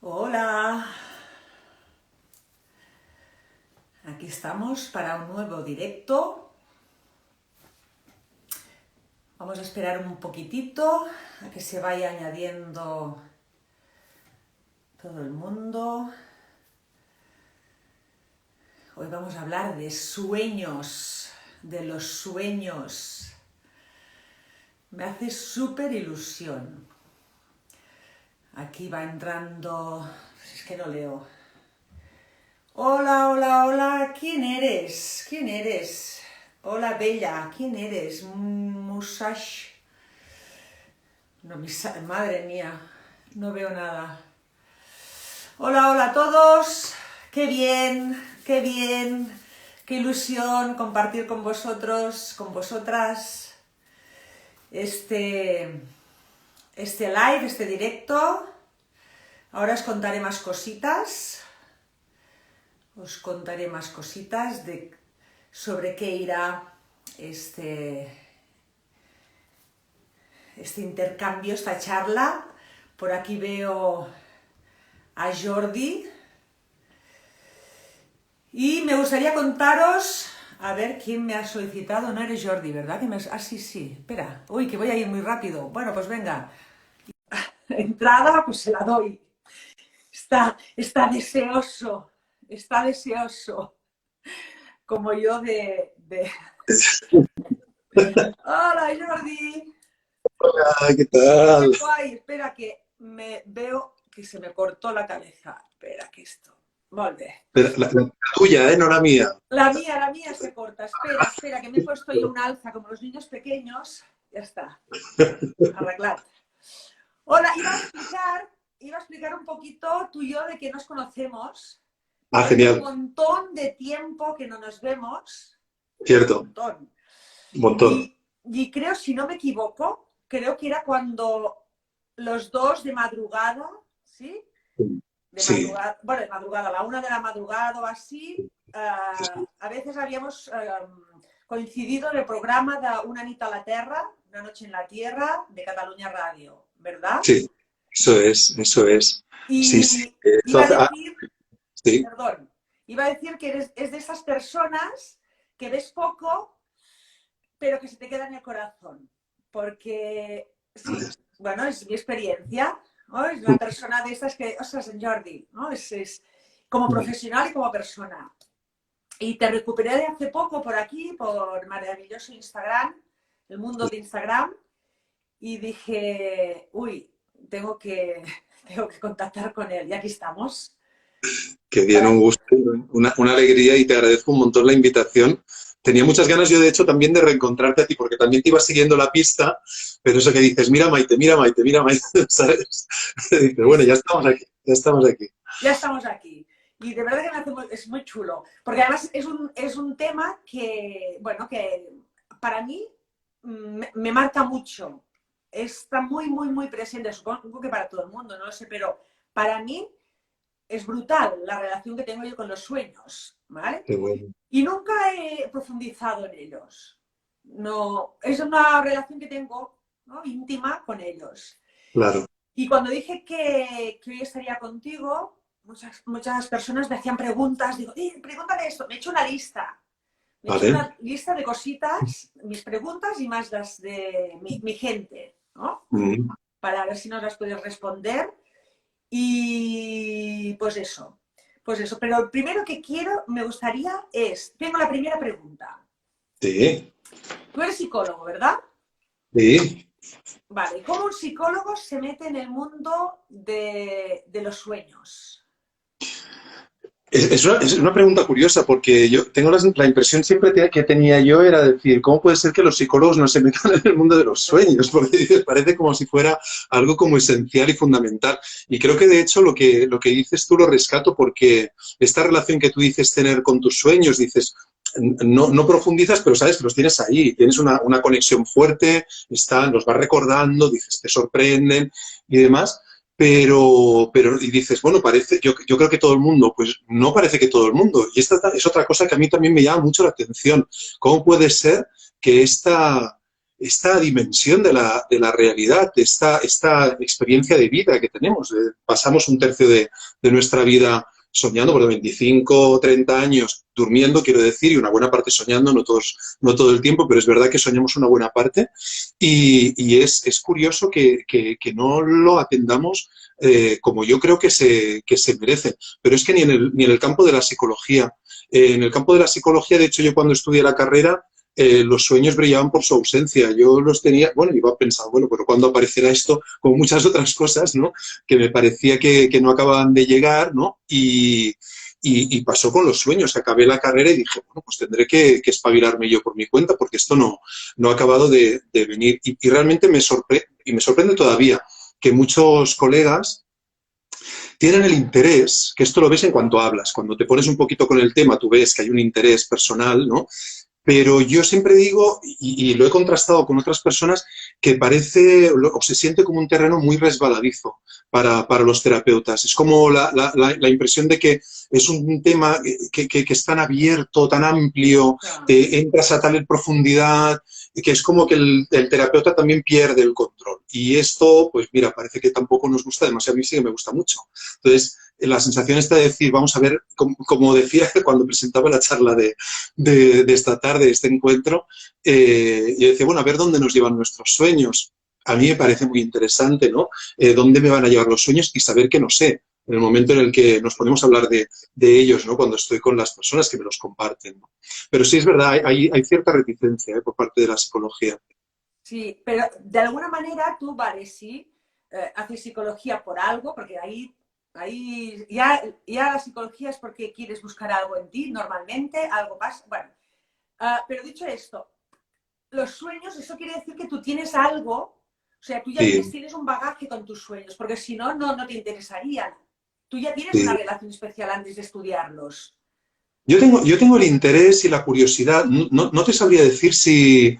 Hola, aquí estamos para un nuevo directo. Vamos a esperar un poquitito a que se vaya añadiendo todo el mundo. Hoy vamos a hablar de sueños, de los sueños. Me hace súper ilusión. Aquí va entrando, es que no leo. Hola, hola, hola, ¿quién eres? ¿Quién eres? Hola, Bella, ¿quién eres? Musash. No, madre mía, no veo nada. Hola, hola a todos. Qué bien, qué ilusión compartir con vosotros, con vosotras este live, este directo. Ahora os contaré más cositas. Os contaré más cositas sobre qué irá este intercambio, esta charla. Por aquí veo a Jordi. Y me gustaría contaros, a ver quién me ha solicitado. No eres Jordi, ¿verdad? Sí. Espera. Uy, que voy a ir muy rápido. Bueno, pues venga. Entrada, pues se la doy. Está deseoso, como yo de... Hola, Jordi. Hola, ¿qué tal? Qué guay. Espera, que me veo que se me cortó la cabeza. Espera, que esto... Volve. La tuya, ¿eh? No la mía. La mía se corta. Espera, que me he puesto yo un alza como los niños pequeños. Ya está. Arreglar. Hola, iba a explicar un poquito tú y yo de que nos conocemos. Ah, Hace un genial. montón de tiempo que no nos vemos. Un Cierto. montón. Un montón. Y creo, si no me equivoco, creo que era cuando los dos de madrugada, ¿sí? De Sí. madrugada, bueno, de madrugada, a la 1 de la madrugada o así, a veces habíamos coincidido en el programa de Una nit a la Terra, Una noche en la Tierra, de Cataluña Radio, ¿verdad? Sí. Eso es. Sí, sí. Y Eso iba a hace- decir, sí. perdón, iba a decir que es de esas personas que ves poco, pero que se te queda en el corazón. Porque, sí, bueno, es mi experiencia, ¿no? Es una persona de estas que, ostras, en Jordi, ¿no? Es como profesional y como persona. Y te recuperé de hace poco por aquí, por maravilloso Instagram, el mundo de Instagram, y dije, uy, tengo que contactar con él. Y aquí estamos. Que bien, Para... un gusto, una alegría y te agradezco un montón la invitación. Tenía muchas ganas yo, de hecho, también de reencontrarte a ti, porque también te iba siguiendo la pista, pero eso que dices, mira Maite, mira Maite, mira Maite, ¿sabes? Dices, Sí, bueno, sí, ya estamos aquí, ya estamos aquí. ya estamos aquí. Y de verdad que es muy chulo, porque además es un tema que, bueno, que para mí me marca mucho. Está muy presente, supongo que para todo el mundo, no lo sé, pero para mí es brutal la relación que tengo yo con los sueños, ¿vale? Qué bueno. Y nunca he profundizado en ellos. No, es una relación que tengo, ¿no?, íntima con ellos. Claro. Y cuando dije que hoy estaría contigo, muchas personas me hacían preguntas. Digo, pregúntale esto. Me he hecho una lista. Me he hecho Vale. una lista de cositas, mis preguntas y más las de mi gente, ¿no? Mm. Para ver si nos las puedes responder. Y pues eso. Pues eso. Pero lo primero que me gustaría tengo la primera pregunta. Sí, Tú eres psicólogo, ¿verdad? sí. Vale. ¿Cómo un psicólogo se mete en el mundo de los sueños? Es una pregunta curiosa porque yo tengo la impresión siempre que tenía yo era decir, ¿cómo puede ser que los psicólogos no se metan en el mundo de los sueños? Porque dices, parece como si fuera algo como esencial y fundamental. Y creo que de hecho lo que dices tú lo rescato porque esta relación que tú dices tener con tus sueños, dices, no profundizas, pero sabes que los tienes ahí, tienes una conexión fuerte, los vas recordando, dices, te sorprenden y demás. Y dices, bueno, yo creo que todo el mundo, pues no parece que todo el mundo. Y esta es otra cosa que a mí también me llama mucho la atención. ¿Cómo puede ser que esta dimensión de la realidad, esta experiencia de vida que tenemos. Pasamos un tercio de nuestra vida soñando, por 25 o 30 años durmiendo, quiero decir, y una buena parte soñando, no todo el tiempo, pero es verdad que soñamos una buena parte, y es curioso que no lo atendamos como yo creo que se merece. Pero es que ni en el campo de la psicología. En el campo de la psicología, de hecho, yo cuando estudié la carrera, los sueños brillaban por su ausencia. Yo los tenía, bueno, iba pensando, bueno, pero ¿cuándo aparecerá esto? Como muchas otras cosas, ¿no? Que me parecía que no acababan de llegar, ¿no? Y pasó con los sueños. Acabé la carrera y dije, bueno, pues tendré que espabilarme yo por mi cuenta porque esto no ha acabado de venir. Y realmente me sorprende todavía que muchos colegas tienen el interés, que esto lo ves en cuanto hablas, cuando te pones un poquito con el tema, tú ves que hay un interés personal, ¿no? Pero yo siempre digo, y lo he contrastado con otras personas, que parece o se siente como un terreno muy resbaladizo para los terapeutas. Es como la impresión de que es un tema que es tan abierto, tan amplio, te entras a tal profundidad, que es como que el terapeuta también pierde el control. Y esto, pues mira, parece que tampoco nos gusta demasiado. A mí sí que me gusta mucho. Entonces, la sensación está de decir, vamos a ver, como decía cuando presentaba la charla de esta tarde, de este encuentro, yo decía, bueno, a ver dónde nos llevan nuestros sueños. A mí me parece muy interesante, ¿no? ¿Dónde me van a llevar los sueños? Y saber que no sé, en el momento en el que nos ponemos a hablar de ellos, ¿no? Cuando estoy con las personas que me los comparten, ¿no? Pero sí es verdad, hay cierta reticencia por parte de la psicología. Sí, pero de alguna manera tú, vale, sí, haces psicología por algo, porque ahí ya la psicología es porque quieres buscar algo en ti, normalmente, algo más. Bueno, pero dicho esto, los sueños, eso quiere decir que tú tienes algo, o sea, tú ya Sí, tienes un bagaje con tus sueños, porque si no, no te interesarían. Tú ya tienes una sí. relación especial antes de estudiarlos. Yo tengo el interés y la curiosidad. No te sabría decir si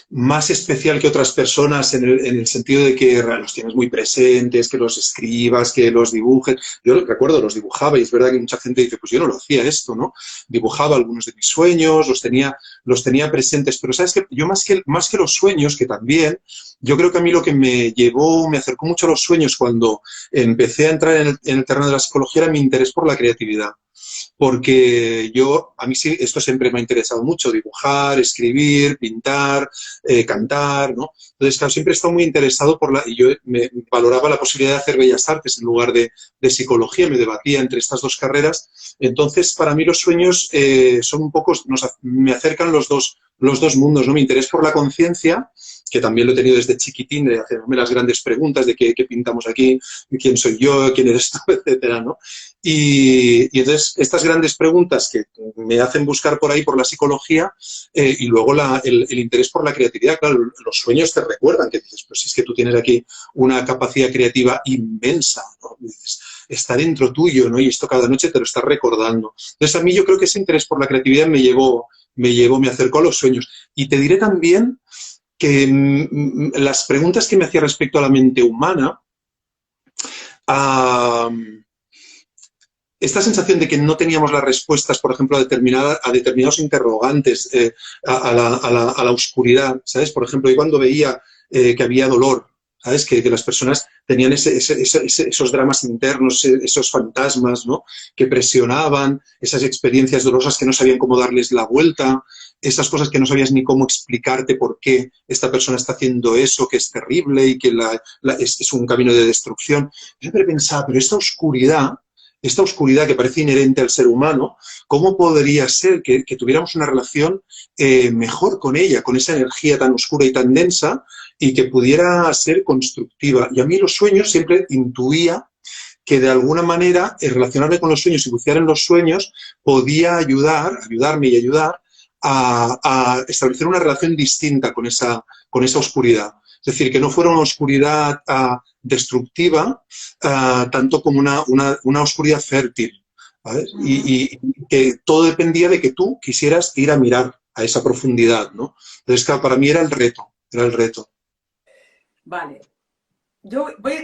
más especial que otras personas en el sentido de que los tienes muy presentes, que los escribas, que los dibujes. Yo recuerdo, los dibujaba y es verdad que mucha gente dice, pues yo no lo hacía esto, ¿no? Dibujaba algunos de mis sueños, los tenía presentes, pero sabes que yo más que los sueños, que también, yo creo que a mí lo que me acercó mucho a los sueños cuando empecé a entrar en el terreno de la psicología era mi interés por la creatividad, porque a mí sí, esto siempre me ha interesado mucho, dibujar, escribir, pintar, cantar, ¿no? Entonces, claro, siempre he estado muy interesado y yo me valoraba la posibilidad de hacer bellas artes en lugar de psicología, me debatía entre estas dos carreras. Entonces, para mí los sueños son un poco, me acercan los dos mundos, ¿no? Mi interés por la conciencia, que también lo he tenido desde chiquitín, de hacerme las grandes preguntas de qué pintamos aquí, quién soy yo, quién eres tú, etcétera, ¿no? Y entonces, estas grandes preguntas que me hacen buscar por ahí, por la psicología, y luego el interés por la creatividad. Claro, los sueños te recuerdan que dices, pues si es que tú tienes aquí una capacidad creativa inmensa, ¿no? Dices, está dentro tuyo, ¿no? Y esto cada noche te lo estás recordando. Entonces, a mí yo creo que ese interés por la creatividad me acercó a los sueños. Y te diré también que las preguntas que me hacía respecto a la mente humana, a esta sensación de que no teníamos las respuestas, por ejemplo, a determinados interrogantes, a la oscuridad, ¿sabes? Por ejemplo, yo cuando veía que había dolor, ¿sabes? Que las personas tenían esos dramas internos, esos fantasmas, ¿no? Que presionaban, esas experiencias dolorosas que no sabían cómo darles la vuelta, esas cosas que no sabías ni cómo explicarte por qué esta persona está haciendo eso, que es terrible y que es un camino de destrucción. Yo siempre pensaba, pero esta oscuridad que parece inherente al ser humano, ¿cómo podría ser que tuviéramos una relación mejor con ella, con esa energía tan oscura y tan densa, y que pudiera ser constructiva? Y a mí los sueños siempre intuía que de alguna manera relacionarme con los sueños y bucear en los sueños podía ayudarme y ayudar a establecer una relación distinta con esa oscuridad. Es decir, que no fuera una oscuridad destructiva, tanto como una oscuridad fértil, ¿vale? Y que todo dependía de que tú quisieras ir a mirar a esa profundidad, ¿no? Entonces, claro, para mí era el reto. Vale. Yo voy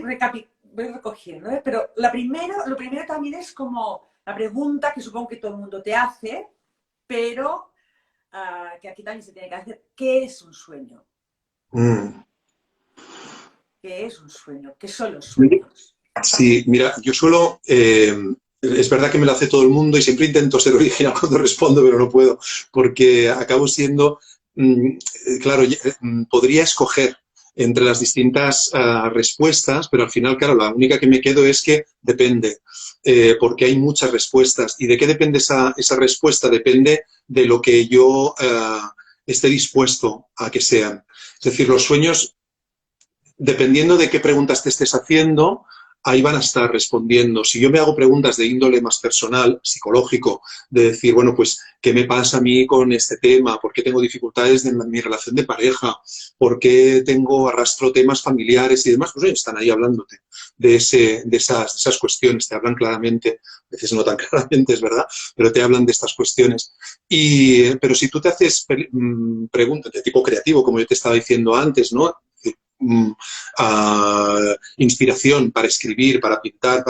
recogiendo, ¿eh? Pero lo primero también es como la pregunta que supongo que todo el mundo te hace, pero que aquí también se tiene que hacer, ¿qué es un sueño? Mm. ¿Qué es un sueño? ¿Qué son los sueños? Sí, mira, yo suelo, es verdad que me lo hace todo el mundo y siempre intento ser original cuando respondo, pero no puedo, porque acabo siendo, mm, claro, podría escoger entre las distintas respuestas, pero al final, claro, la única que me quedo es que depende, porque hay muchas respuestas. ¿Y de qué depende esa respuesta? Depende de lo que yo esté dispuesto a que sean. Es decir, los sueños, dependiendo de qué preguntas te estés haciendo, ahí van a estar respondiendo. Si yo me hago preguntas de índole más personal, psicológico, de decir, bueno, pues, ¿qué me pasa a mí con este tema? ¿Por qué tengo dificultades en mi relación de pareja? ¿Por qué arrastro temas familiares y demás? Pues oye, están ahí hablándote de esas cuestiones, te hablan claramente, a veces no tan claramente, es verdad, pero te hablan de estas cuestiones. Pero si tú te haces preguntas de tipo creativo, como yo te estaba diciendo antes, ¿no? Inspiración para escribir, para pintar,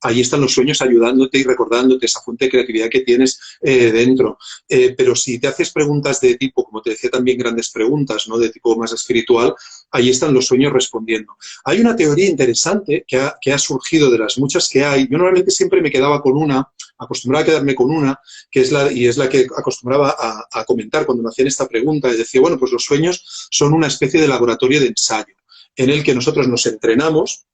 ahí están los sueños ayudándote y recordándote esa fuente de creatividad que tienes dentro. Pero si te haces preguntas de tipo, como te decía también, grandes preguntas, ¿no? De tipo más espiritual, ahí están los sueños respondiendo. Hay una teoría interesante que ha surgido de las muchas que hay. Yo normalmente siempre me quedaba con una, acostumbraba a quedarme con una, que es la que acostumbraba a comentar cuando me hacían esta pregunta. Y decía, bueno, pues los sueños son una especie de laboratorio de ensayo en el que nosotros nos entrenamos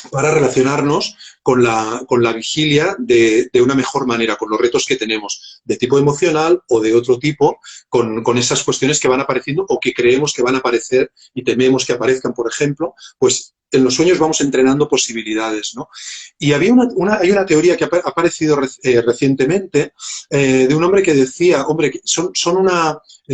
para relacionarnos con la vigilia de una mejor manera, con los retos que tenemos, de tipo emocional o de otro tipo, con esas cuestiones que van apareciendo o que creemos que van a aparecer y tememos que aparezcan, por ejemplo, pues en los sueños vamos entrenando posibilidades, ¿no? Y hay una teoría que ha aparecido recientemente de un hombre que decía, hombre, es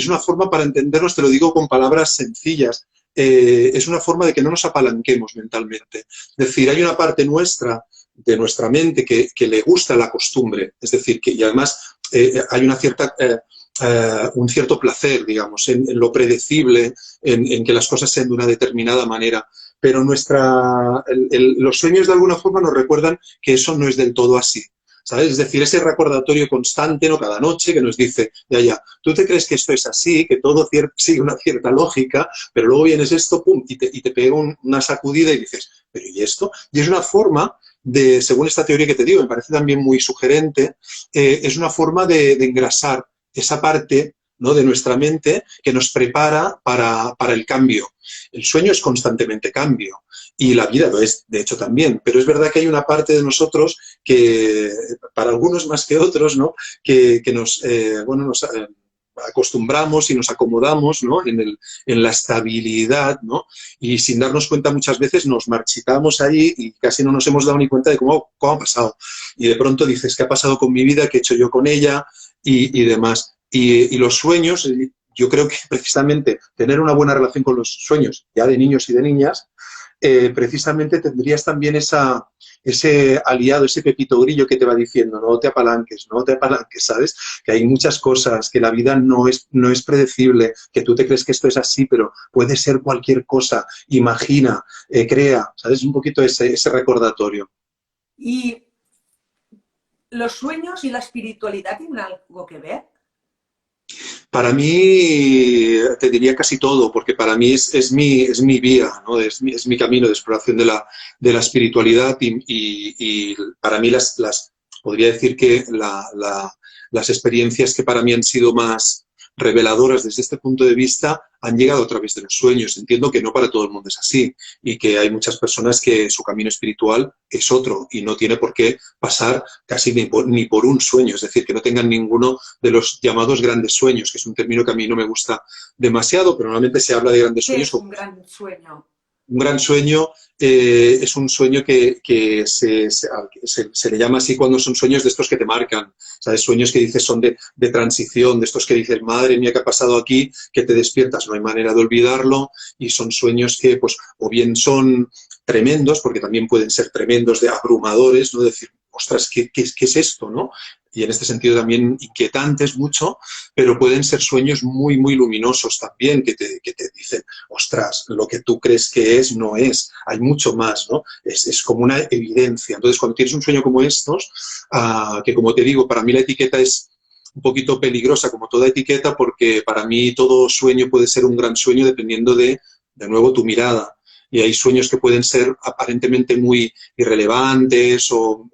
una forma para entendernos, te lo digo con palabras sencillas, es una forma de que no nos apalanquemos mentalmente. Es decir, hay una parte nuestra, de nuestra mente, que le gusta la costumbre, es decir, y además hay un cierto placer, digamos, en lo predecible, en que las cosas sean de una determinada manera. Pero los sueños de alguna forma nos recuerdan que eso no es del todo así. ¿Sabes? Es decir, ese recordatorio constante, ¿no? Cada noche que nos dice, ya, tú te crees que esto es así, que todo sigue una cierta lógica, pero luego vienes esto, pum, y te pega una sacudida y dices, ¿pero y esto? Y es una forma de, según esta teoría que te digo, me parece también muy sugerente, es una forma de engrasar esa parte, ¿no? De nuestra mente que nos prepara para el cambio. El sueño es constantemente cambio. Y la vida lo es, de hecho, también. Pero es verdad que hay una parte de nosotros que, para algunos más que otros, ¿no? que nos acostumbramos y nos acomodamos, ¿no? en la estabilidad, ¿no? Y sin darnos cuenta muchas veces nos marchitamos ahí y casi no nos hemos dado ni cuenta de cómo ha pasado. Y de pronto dices, ¿qué ha pasado con mi vida? ¿Qué he hecho yo con ella? Y demás. Y los sueños, yo creo que precisamente tener una buena relación con los sueños, ya de niños y de niñas, precisamente tendrías también ese aliado, ese pepito grillo que te va diciendo, no te apalanques, ¿sabes? Que hay muchas cosas, que la vida no es predecible, que tú te crees que esto es así, pero puede ser cualquier cosa, imagina, crea, ¿sabes? Un poquito ese recordatorio. ¿Y los sueños y la espiritualidad tienen algo que ver? Para mí, te diría casi todo, porque para mí es mi vía, ¿no? Es mi camino de exploración de la espiritualidad y para mí podría decir que las experiencias que para mí han sido más reveladoras desde este punto de vista han llegado a través de los sueños. Entiendo que no para todo el mundo es así y que hay muchas personas que su camino espiritual es otro y no tiene por qué pasar casi ni por un sueño, es decir, que no tengan ninguno de los llamados grandes sueños, que es un término que a mí no me gusta demasiado, pero normalmente se habla de grandes ¿Qué sueños. es un gran sueño? Un gran sueño es un sueño que se le llama así cuando son sueños de estos que te marcan, ¿sabes? Sueños que dices son de transición, de estos que dices, madre mía, ¿qué ha pasado aquí? Que te despiertas, no hay manera de olvidarlo, y son sueños que, pues, o bien son tremendos, porque también pueden ser tremendos, de abrumadores, ¿no? Decir, ostras, ¿qué es esto, no? Y en este sentido también inquietantes mucho, pero pueden ser sueños muy, muy luminosos también, que te dicen, ostras, lo que tú crees que es, no es, hay mucho más, ¿no? Es como una evidencia. Entonces, cuando tienes un sueño como estos, que como te digo, para mí la etiqueta es un poquito peligrosa, como toda etiqueta, porque para mí todo sueño puede ser un gran sueño dependiendo de de nuevo tu mirada. Y hay sueños que pueden ser aparentemente muy irrelevantes o,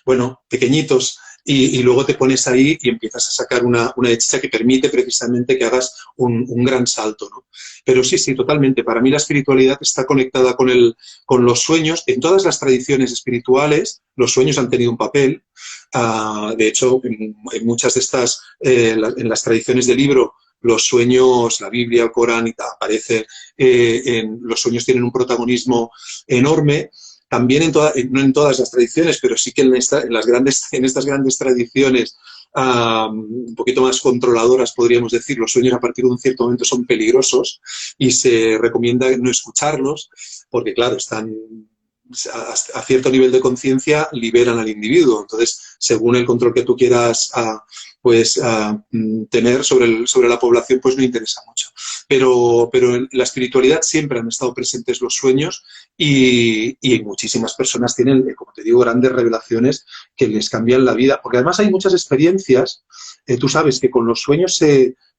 bueno, pequeñitos. Y luego te pones ahí y empiezas a sacar una hechiza que permite precisamente que hagas un gran salto, ¿no? Pero sí, sí, totalmente. Para mí la espiritualidad está conectada con los sueños. En todas las tradiciones espirituales, los sueños han tenido un papel. De hecho, en muchas de estas, en las tradiciones del libro, los sueños, la Biblia, el Corán, y aparece, los sueños tienen un protagonismo enorme. También no en todas las tradiciones, pero sí que en estas grandes tradiciones un poquito más controladoras, podríamos decir, los sueños a partir de un cierto momento son peligrosos y se recomienda no escucharlos porque, claro, están a cierto nivel de conciencia, liberan al individuo. Entonces, según el control que tú quieras tener sobre la población, pues no interesa mucho. Pero en la espiritualidad siempre han estado presentes los sueños y muchísimas personas tienen, como te digo, grandes revelaciones que les cambian la vida. Porque además hay muchas experiencias, tú sabes que con los sueños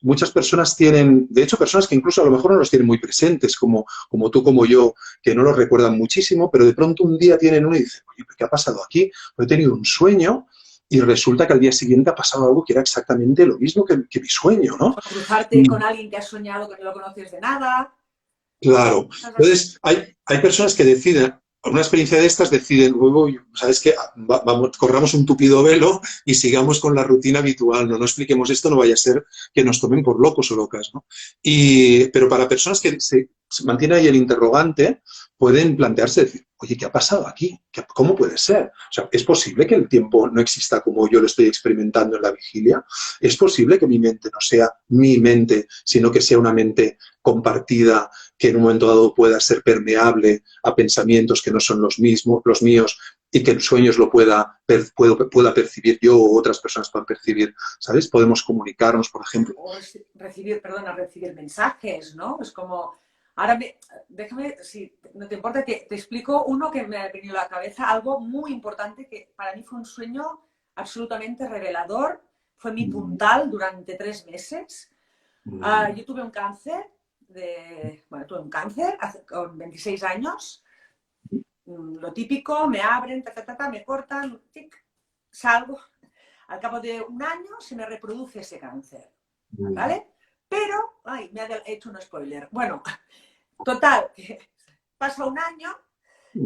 muchas personas tienen, de hecho, personas que incluso a lo mejor no los tienen muy presentes, como tú, como yo, que no los recuerdan muchísimo, pero de pronto un día tienen uno y dicen, oye, ¿qué ha pasado aquí? He tenido un sueño y resulta que al día siguiente ha pasado algo que era exactamente lo mismo que mi sueño, ¿no? O cruzarte con alguien que has soñado que no lo conoces de nada. Claro. Entonces, hay personas que deciden, una experiencia de estas deciden, luego, ¿sabes qué? Vamos, corramos un tupido velo y sigamos con la rutina habitual, no expliquemos esto, no vaya a ser que nos tomen por locos o locas, ¿no? Pero para personas que se mantiene ahí el interrogante, pueden plantearse, decir, oye, ¿qué ha pasado aquí? ¿Cómo puede ser? O sea, ¿es posible que el tiempo no exista como yo lo estoy experimentando en la vigilia? ¿Es posible que mi mente no sea mi mente, sino que sea una mente compartida, que en un momento dado pueda ser permeable a pensamientos que no son los míos, y que en sueños lo pueda percibir yo o otras personas puedan percibir, ¿sabes? Podemos comunicarnos, por ejemplo. O recibir mensajes, ¿no? Es como, ahora déjame, si no te importa, te explico uno que me ha venido a la cabeza, algo muy importante que para mí fue un sueño absolutamente revelador, fue mi puntal durante 3 meses. Yo tuve un cáncer, con 26 años, lo típico, me abren, me cortan, tic, salgo. Al cabo de un año se me reproduce ese cáncer, ¿vale? Pero, me ha hecho un spoiler. Bueno, total, pasa un año,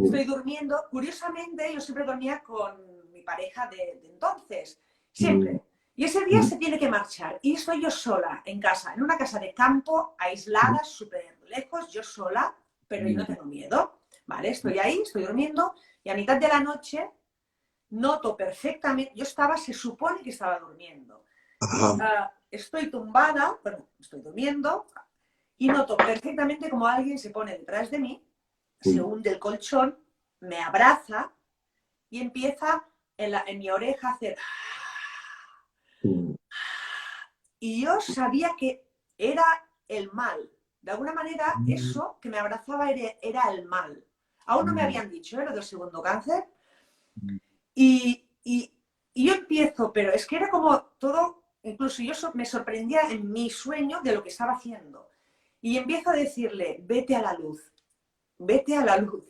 estoy durmiendo. Curiosamente, yo siempre dormía con mi pareja de entonces, siempre. Y ese día se tiene que marchar. Y estoy yo sola en casa, en una casa de campo, aislada, súper lejos, yo sola, pero yo no tengo miedo, ¿vale? Estoy ahí, estoy durmiendo, y a mitad de la noche noto perfectamente, se supone que estaba durmiendo. Estoy tumbada, bueno, estoy durmiendo, y noto perfectamente como alguien se pone detrás de mí, se hunde el colchón, me abraza y empieza en mi oreja a hacer... Y yo sabía que era el mal. De alguna manera, eso que me abrazaba era el mal. Aún no me habían dicho, lo del segundo cáncer. Y yo empiezo, pero es que era como todo, incluso yo me sorprendía en mi sueño de lo que estaba haciendo. Y empiezo a decirle, vete a la luz, vete a la luz,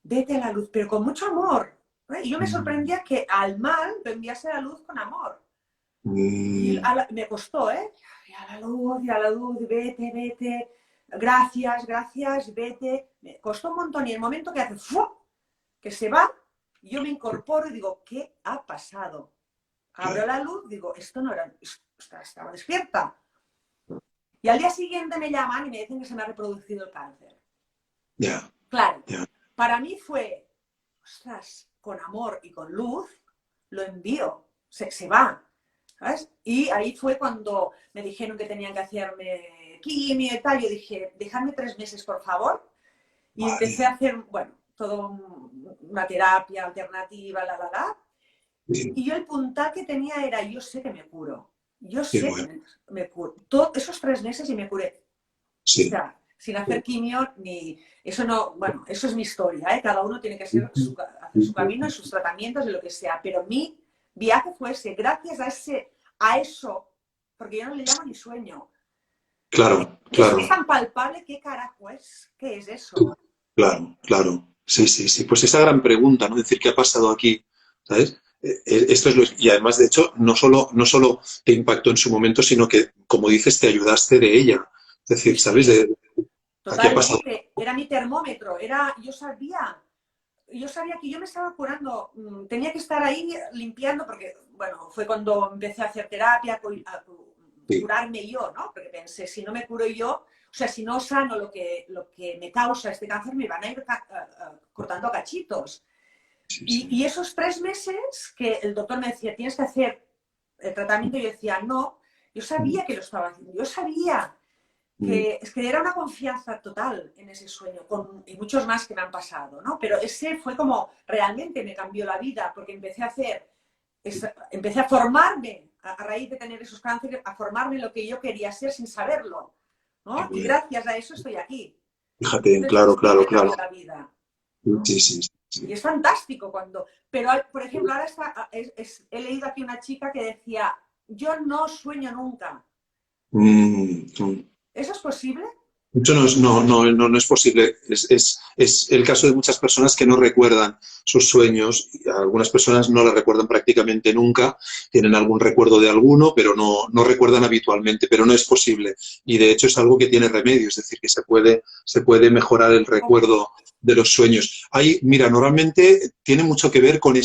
vete a la luz, pero con mucho amor. Y yo me sorprendía que al mal lo enviase a la luz con amor. Y me costó, y a la luz, vete, vete, gracias, gracias, vete. Me costó un montón y el momento que hace, ¡fu! Que se va, yo me incorporo y digo, ¿qué ha pasado? Abro la luz, digo, esto no era, estaba despierta. Y al día siguiente me llaman y me dicen que se me ha reproducido el cáncer. Claro, para mí fue, ostras, con amor y con luz, lo envío, se va, ¿sabes? Y ahí fue cuando me dijeron que tenían que hacerme quimio y tal. Yo dije, dejadme 3 meses, por favor. Y empecé a hacer, bueno, todo una terapia alternativa, Y yo el puntal que tenía era, yo sé que me curo. Yo sé que me curo. Todos esos 3 meses y me curé. Sí. O sea, sin hacer quimio, ni... Eso no, bueno, eso es mi historia, Cada uno tiene que hacer su camino y sus tratamientos y lo que sea. Pero mi viaje fue ese, gracias a eso, porque yo no le llamo ni sueño. Claro, Eso es claro, tan palpable, ¿qué carajo es? ¿Qué es eso? claro, claro. Sí, sí, sí. Pues esa gran pregunta, ¿no? Decir, ¿qué ha pasado aquí? ¿Sabes? Esto es lo, y además, de hecho, no solo te impactó en su momento, sino que, como dices, te ayudaste de ella. Es Sí, decir, ¿sabes? sí, Aquí ha pasado. totalmente. Era mi termómetro, yo sabía que yo me estaba curando, tenía que estar ahí limpiando, porque, bueno, fue cuando empecé a hacer terapia, a Sí, curarme yo, ¿no? Porque pensé, si no me curo yo, o sea, si no sano lo que me causa este cáncer, me van a ir cortando cachitos. sí, Y sí. esos 3 meses que el doctor me decía, tienes que hacer el tratamiento, yo decía, no, yo Mm, sabía que lo estaba haciendo, yo sabía mm, que es que era una confianza total en ese sueño, y muchos más que me han pasado, ¿no? Pero ese fue como realmente me cambió la vida, porque empecé a formarme, a raíz de tener esos cánceres, a formarme en lo que yo quería ser sin saberlo, qué ¿no? Y bueno. gracias a eso estoy aquí. Fíjate, Entonces, claro, sí claro, me claro. cambió la vida, ¿no? Sí, sí, sí, Y sí. es fantástico cuando... Pero, por ejemplo, ahora he leído aquí una chica que decía, yo no sueño nunca. Mm. ¿Eso es posible? Mucho no es posible. Es el caso de muchas personas que no recuerdan sus sueños. Algunas personas no los recuerdan prácticamente nunca, tienen algún recuerdo de alguno, pero no recuerdan habitualmente, pero no es posible. Y de hecho es algo que tiene remedio, es decir, que se puede mejorar el ¿Cómo? recuerdo de los sueños. Mira, normalmente tiene mucho que ver con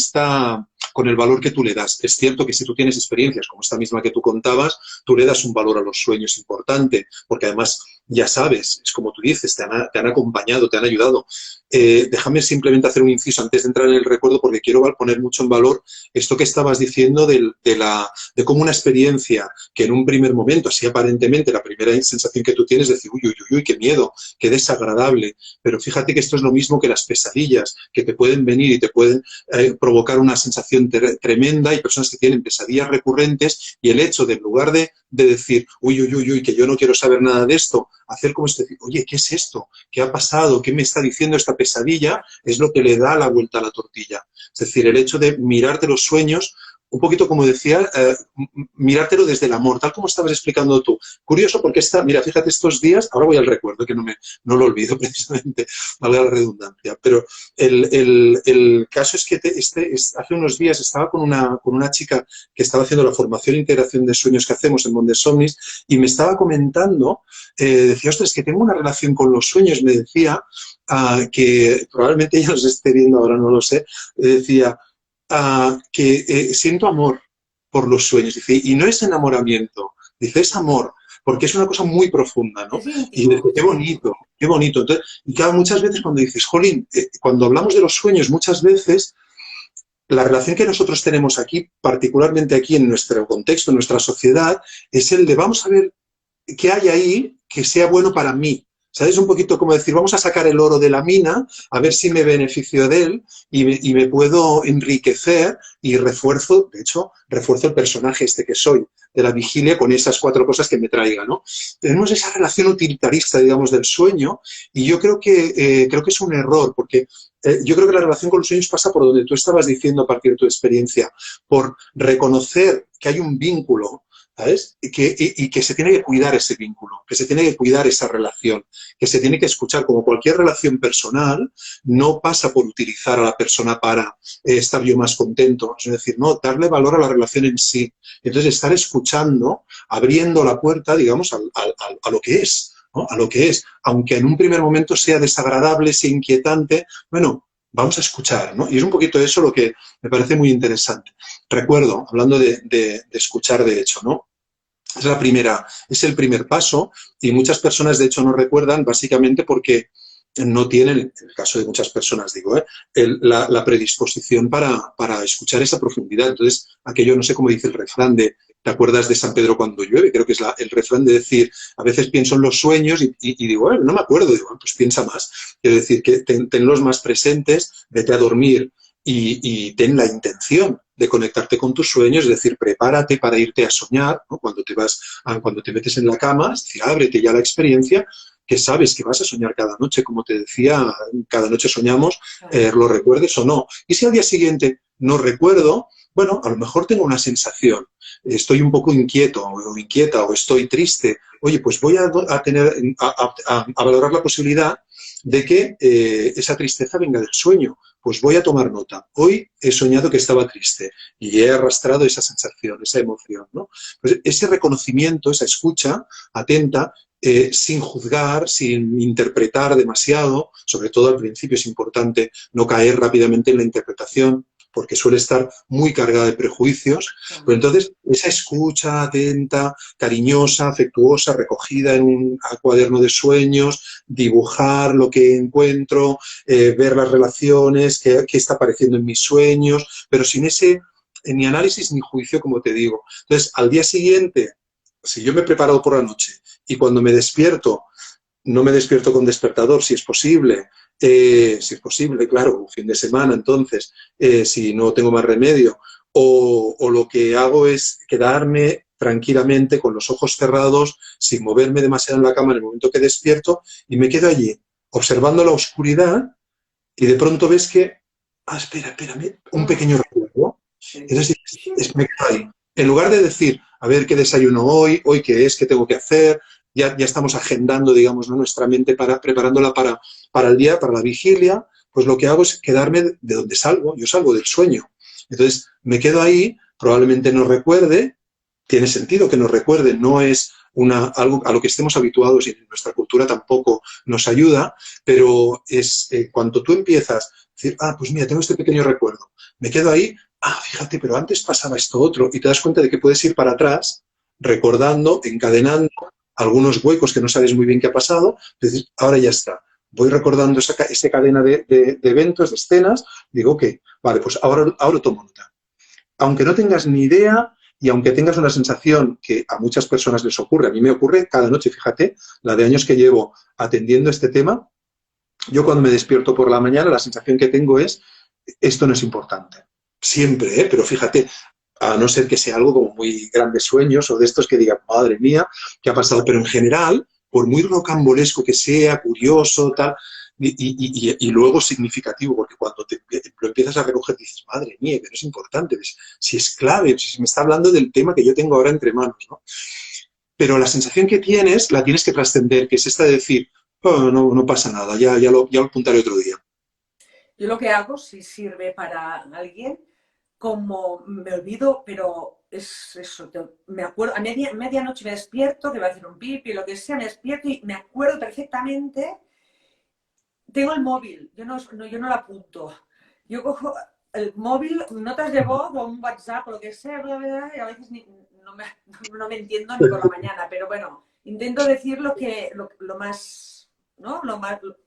el valor que tú le das. Es cierto que si tú tienes experiencias como esta misma que tú contabas, tú le das un valor a los sueños importante, porque además ya sabes, es como tú dices, te han acompañado, te han ayudado. Déjame simplemente hacer un inciso antes de entrar en el recuerdo, porque quiero poner mucho en valor esto que estabas diciendo de cómo una experiencia que en un primer momento, así aparentemente, la primera sensación que tú tienes es decir, uy, uy, uy, uy, qué miedo, qué desagradable. Pero fíjate que esto es lo mismo que las pesadillas, que te pueden venir y te pueden provocar una sensación tremenda. Hay personas que tienen pesadillas recurrentes y el hecho de, en lugar de decir, uy, uy, uy, uy, que yo no quiero saber nada de esto, hacer como este, oye, ¿qué es esto? ¿Qué ha pasado? ¿Qué me está diciendo esta pesadilla? Es lo que le da la vuelta a la tortilla. Es decir, el hecho de mirarte los sueños, un poquito como decía, mirártelo desde el amor, tal como estabas explicando tú. Curioso porque mira, fíjate, estos días, ahora voy al recuerdo, que no lo olvido precisamente, valga la redundancia, pero el caso es que hace unos días estaba con una chica que estaba haciendo la formación e integración de sueños que hacemos en Mondesomnis y me estaba comentando, decía, ostras, que tengo una relación con los sueños, me decía, que probablemente ella nos esté viendo ahora, no lo sé, decía, que siento amor por los sueños, dice, y no es enamoramiento, dice, es amor, porque es una cosa muy profunda, ¿no? Es Y dice, íntimo, qué es bonito, íntimo. qué bonito. Entonces, y claro, muchas veces cuando dices, jolín, cuando hablamos de los sueños, muchas veces la relación que nosotros tenemos aquí, particularmente aquí en nuestro contexto, en nuestra sociedad, es el de vamos a ver qué hay ahí que sea bueno para mí. ¿Sabes? Un poquito como decir, vamos a sacar el oro de la mina, a ver si me beneficio de él y me puedo enriquecer y refuerzo el personaje este que soy, de la vigilia, con esas 4 cosas que me traiga, ¿no? Tenemos esa relación utilitarista, digamos, del sueño y yo creo que es un error, porque yo creo que la relación con los sueños pasa por donde tú estabas diciendo a partir de tu experiencia, por reconocer que hay un vínculo, ¿sabes? Y que se tiene que cuidar ese vínculo, que se tiene que cuidar esa relación, que se tiene que escuchar. Como cualquier relación personal, no pasa por utilizar a la persona para estar yo más contento. Es decir, no, darle valor a la relación en sí. Entonces, estar escuchando, abriendo la puerta, digamos, a lo que es, ¿no? A lo que es. Aunque en un primer momento sea desagradable, sea inquietante, bueno, vamos a escuchar, ¿no? Y es un poquito eso lo que me parece muy interesante. Recuerdo, hablando de escuchar, de hecho, ¿no? Es el primer paso y muchas personas de hecho no recuerdan básicamente porque no tienen, en el caso de muchas personas digo, la predisposición para escuchar esa profundidad. Entonces, aquello, no sé cómo dice el refrán de ¿te acuerdas de San Pedro cuando llueve? Creo que es el refrán de decir, a veces pienso en los sueños y digo, no me acuerdo, digo, pues piensa más. Quiero decir, que tenlos más presentes, vete a dormir y ten la intención de conectarte con tus sueños, es decir, prepárate para irte a soñar, ¿no? Cuando te metes en la cama, es decir, ábrete ya la experiencia, que sabes que vas a soñar cada noche, como te decía, cada noche soñamos, Claro. lo recuerdes o no. Y si al día siguiente no recuerdo, bueno, a lo mejor tengo una sensación, estoy un poco inquieto o inquieta o estoy triste oye, pues voy a valorar la posibilidad de que esa tristeza venga del sueño. Pues voy a tomar nota. Hoy he soñado que estaba triste y he arrastrado esa sensación, esa emoción, ¿no? Pues ese reconocimiento, esa escucha atenta, sin juzgar, sin interpretar demasiado, sobre todo al principio es importante no caer rápidamente en la interpretación, porque suele estar muy cargada de prejuicios, pero entonces esa escucha atenta, cariñosa, afectuosa, recogida en un cuaderno de sueños, dibujar lo que encuentro, ver las relaciones, qué está apareciendo en mis sueños, pero sin ese ni análisis ni juicio, como te digo. Entonces, al día siguiente, si yo me he preparado por la noche y cuando me despierto, no me despierto con despertador, si es posible, claro, un fin de semana, entonces, si no tengo más remedio, o lo que hago es quedarme tranquilamente con los ojos cerrados, sin moverme demasiado en la cama en el momento que despierto, y me quedo allí, observando la oscuridad, y de pronto ves que, espérame, un pequeño recuerdo. Entonces, me quedo ahí. En lugar de decir, a ver qué desayuno hoy qué es, qué tengo que hacer, ya estamos agendando, digamos, ¿no?, nuestra mente preparándola para el día, para la vigilia, pues lo que hago es quedarme de donde salgo. Yo salgo del sueño. Entonces, me quedo ahí, probablemente no recuerde, tiene sentido que nos recuerde, no es algo a lo que estemos habituados y en nuestra cultura tampoco nos ayuda, pero es cuando tú empiezas a decir, pues mira, tengo este pequeño recuerdo, me quedo ahí, fíjate, pero antes pasaba esto otro, y te das cuenta de que puedes ir para atrás, recordando, encadenando algunos huecos que no sabes muy bien qué ha pasado, entonces ahora ya está. Voy recordando esa cadena de eventos, de escenas, digo, ok, vale, pues ahora tomo nota. Aunque no tengas ni idea y aunque tengas una sensación que a muchas personas les ocurre, a mí me ocurre cada noche, fíjate, la de años que llevo atendiendo este tema, yo cuando me despierto por la mañana la sensación que tengo es, esto no es importante. Siempre, pero fíjate, a no ser que sea algo como muy grandes sueños o de estos que digan, madre mía, ¿qué ha pasado? Pero en general, por muy rocambolesco que sea, curioso, tal, y luego significativo, porque cuando lo empiezas a recoger dices, madre mía, pero es importante, si es clave, si me está hablando del tema que yo tengo ahora entre manos, ¿no? Pero la sensación que tienes, la tienes que trascender, que es esta de decir, no pasa nada, ya lo apuntaré otro día. Yo lo que hago, si sirve para alguien, como me olvido, pero es eso, me acuerdo, a medianoche me despierto, que voy a hacer un pipi, lo que sea, me despierto y me acuerdo perfectamente. Tengo el móvil, yo no lo apunto. Yo cojo el móvil, notas de voz o un WhatsApp o lo que sea, y a veces no me entiendo ni por la mañana, pero bueno, intento decir lo más, ¿no?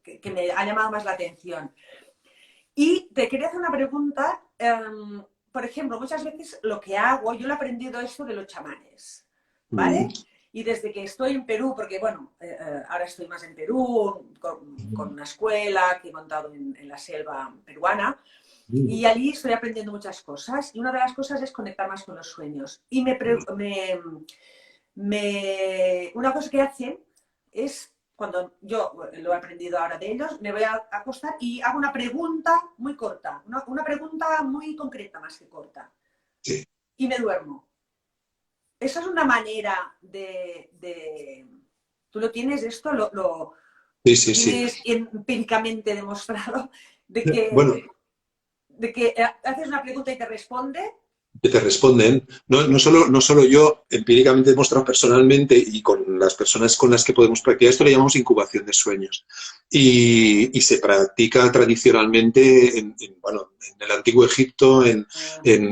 Que me ha llamado más la atención. Y te quería hacer una pregunta. Por ejemplo, muchas veces lo que hago, yo lo he aprendido esto de los chamanes, ¿vale? Y desde que estoy en Perú, porque bueno, ahora estoy más en Perú, con una escuela que he montado en la selva peruana, y allí estoy aprendiendo muchas cosas, y una de las cosas es conectar más con los sueños. Y una cosa que hacen es, cuando yo lo he aprendido ahora de ellos, me voy a acostar y hago una pregunta muy corta, una pregunta muy concreta más que corta. Sí. Y me duermo. Esa es una manera ¿Tú lo tienes esto? Sí. ¿Tienes empíricamente demostrado de que, bueno, haces una pregunta y te responde? Que te responden. No solo yo, empíricamente he demostrado personalmente y con las personas con las que podemos practicar, esto le llamamos incubación de sueños. Y se practica tradicionalmente en el Antiguo Egipto, en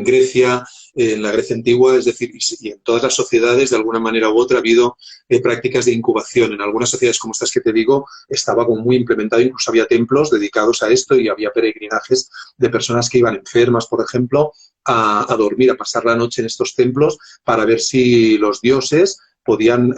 Grecia, en la Grecia antigua, es decir, y en todas las sociedades, de alguna manera u otra, ha habido prácticas de incubación. En algunas sociedades como estas que te digo, estaba como muy implementado, incluso había templos dedicados a esto y había peregrinajes de personas que iban enfermas, por ejemplo, a dormir, a pasar la noche en estos templos para ver si los dioses podían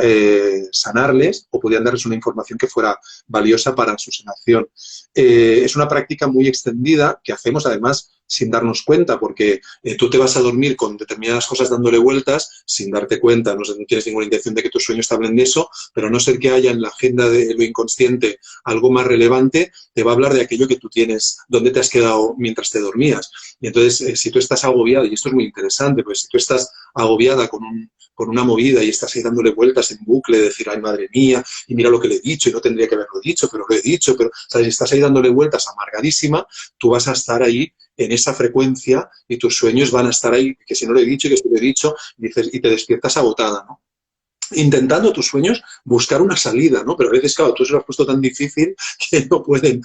sanarles o podían darles una información que fuera valiosa para su sanación. Es una práctica muy extendida que hacemos además sin darnos cuenta, porque tú te vas a dormir con determinadas cosas dándole vueltas sin darte cuenta, no tienes ninguna intención de que tus sueños te hablen de eso, pero a no ser que haya en la agenda de lo inconsciente algo más relevante, te va a hablar de aquello que tú tienes, dónde te has quedado mientras te dormías. Y entonces, si tú estás agobiado, y esto es muy interesante, pues si tú estás agobiada con una movida y estás ahí dándole vueltas en bucle, de decir, ay, madre mía, y mira lo que le he dicho, y no tendría que haberlo dicho, pero lo he dicho, pero, ¿sabes? Y estás ahí dándole vueltas amargadísima, tú vas a estar ahí en esa frecuencia y tus sueños van a estar ahí, que si no lo he dicho, que si lo he dicho, dices, y te despiertas agotada, ¿no? Intentando tus sueños buscar una salida, ¿no? Pero a veces, claro, tú se lo has puesto tan difícil que no pueden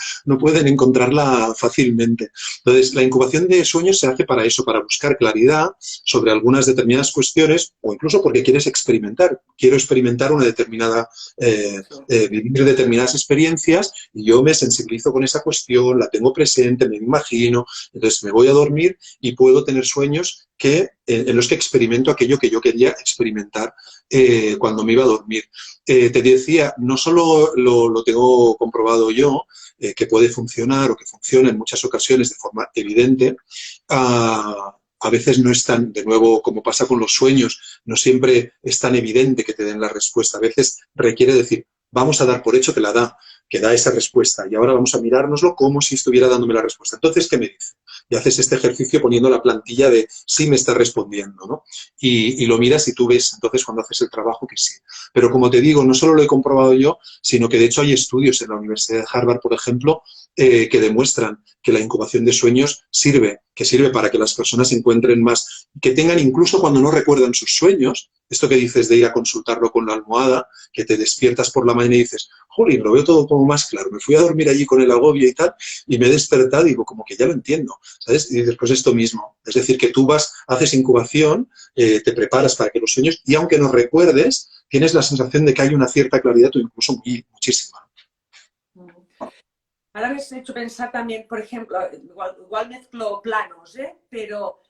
encontrarla fácilmente. Entonces, la incubación de sueños se hace para eso, para buscar claridad sobre algunas determinadas cuestiones o incluso porque quieres experimentar. Quiero experimentar una determinada, vivir determinadas experiencias y yo me sensibilizo con esa cuestión, la tengo presente, me imagino, entonces me voy a dormir y puedo tener sueños en los que experimento aquello que yo quería experimentar cuando me iba a dormir. Te decía, no solo lo tengo comprobado yo, que puede funcionar o que funciona en muchas ocasiones de forma evidente, a veces no es tan, de nuevo, como pasa con los sueños, no siempre es tan evidente que te den la respuesta. A veces requiere decir, vamos a dar por hecho que da esa respuesta y ahora vamos a mirárnoslo como si estuviera dándome la respuesta. Entonces, ¿qué me dice? Y haces este ejercicio poniendo la plantilla de sí me está respondiendo, ¿no? Y lo miras y tú ves entonces cuando haces el trabajo que sí. Pero como te digo, no solo lo he comprobado yo, sino que de hecho hay estudios en la Universidad de Harvard, por ejemplo, que demuestran que la incubación de sueños sirve para que las personas encuentren más, que tengan incluso cuando no recuerdan sus sueños, esto que dices de ir a consultarlo con la almohada, que te despiertas por la mañana y dices, jolín, lo veo todo como más claro, me fui a dormir allí con el agobio y tal, y me he despertado y digo, como que ya lo entiendo, ¿sabes? Y dices, pues esto mismo, es decir, que tú haces incubación, te preparas para que los sueños, y aunque no recuerdes, tienes la sensación de que hay una cierta claridad o incluso muchísima. Ahora me has hecho pensar también, por ejemplo, igual mezclo planos, ¿eh? Pero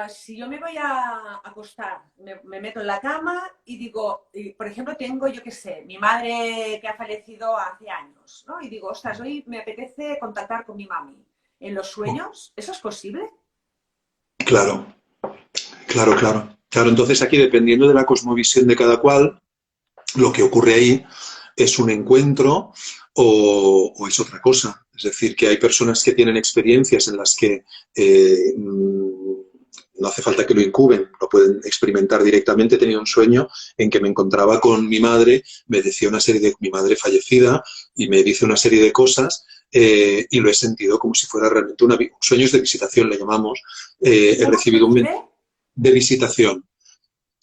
si yo me voy a acostar, me meto en la cama y digo, por ejemplo, tengo, yo qué sé, mi madre que ha fallecido hace años, ¿no? Y digo, ostras, hoy me apetece contactar con mi mami. ¿En los sueños? ¿Eso es posible? Claro, claro, claro. Claro, entonces aquí, dependiendo de la cosmovisión de cada cual, lo que ocurre ahí es un encuentro o es otra cosa. Es decir, que hay personas que tienen experiencias en las que no hace falta que lo incuben, lo pueden experimentar directamente. He tenido un sueño en que me encontraba con mi madre, me decía una serie de mi madre fallecida y me dice una serie de cosas y lo he sentido como si fuera realmente sueños de visitación, le llamamos. He ¿Cómo se recibido un dice? de visitación.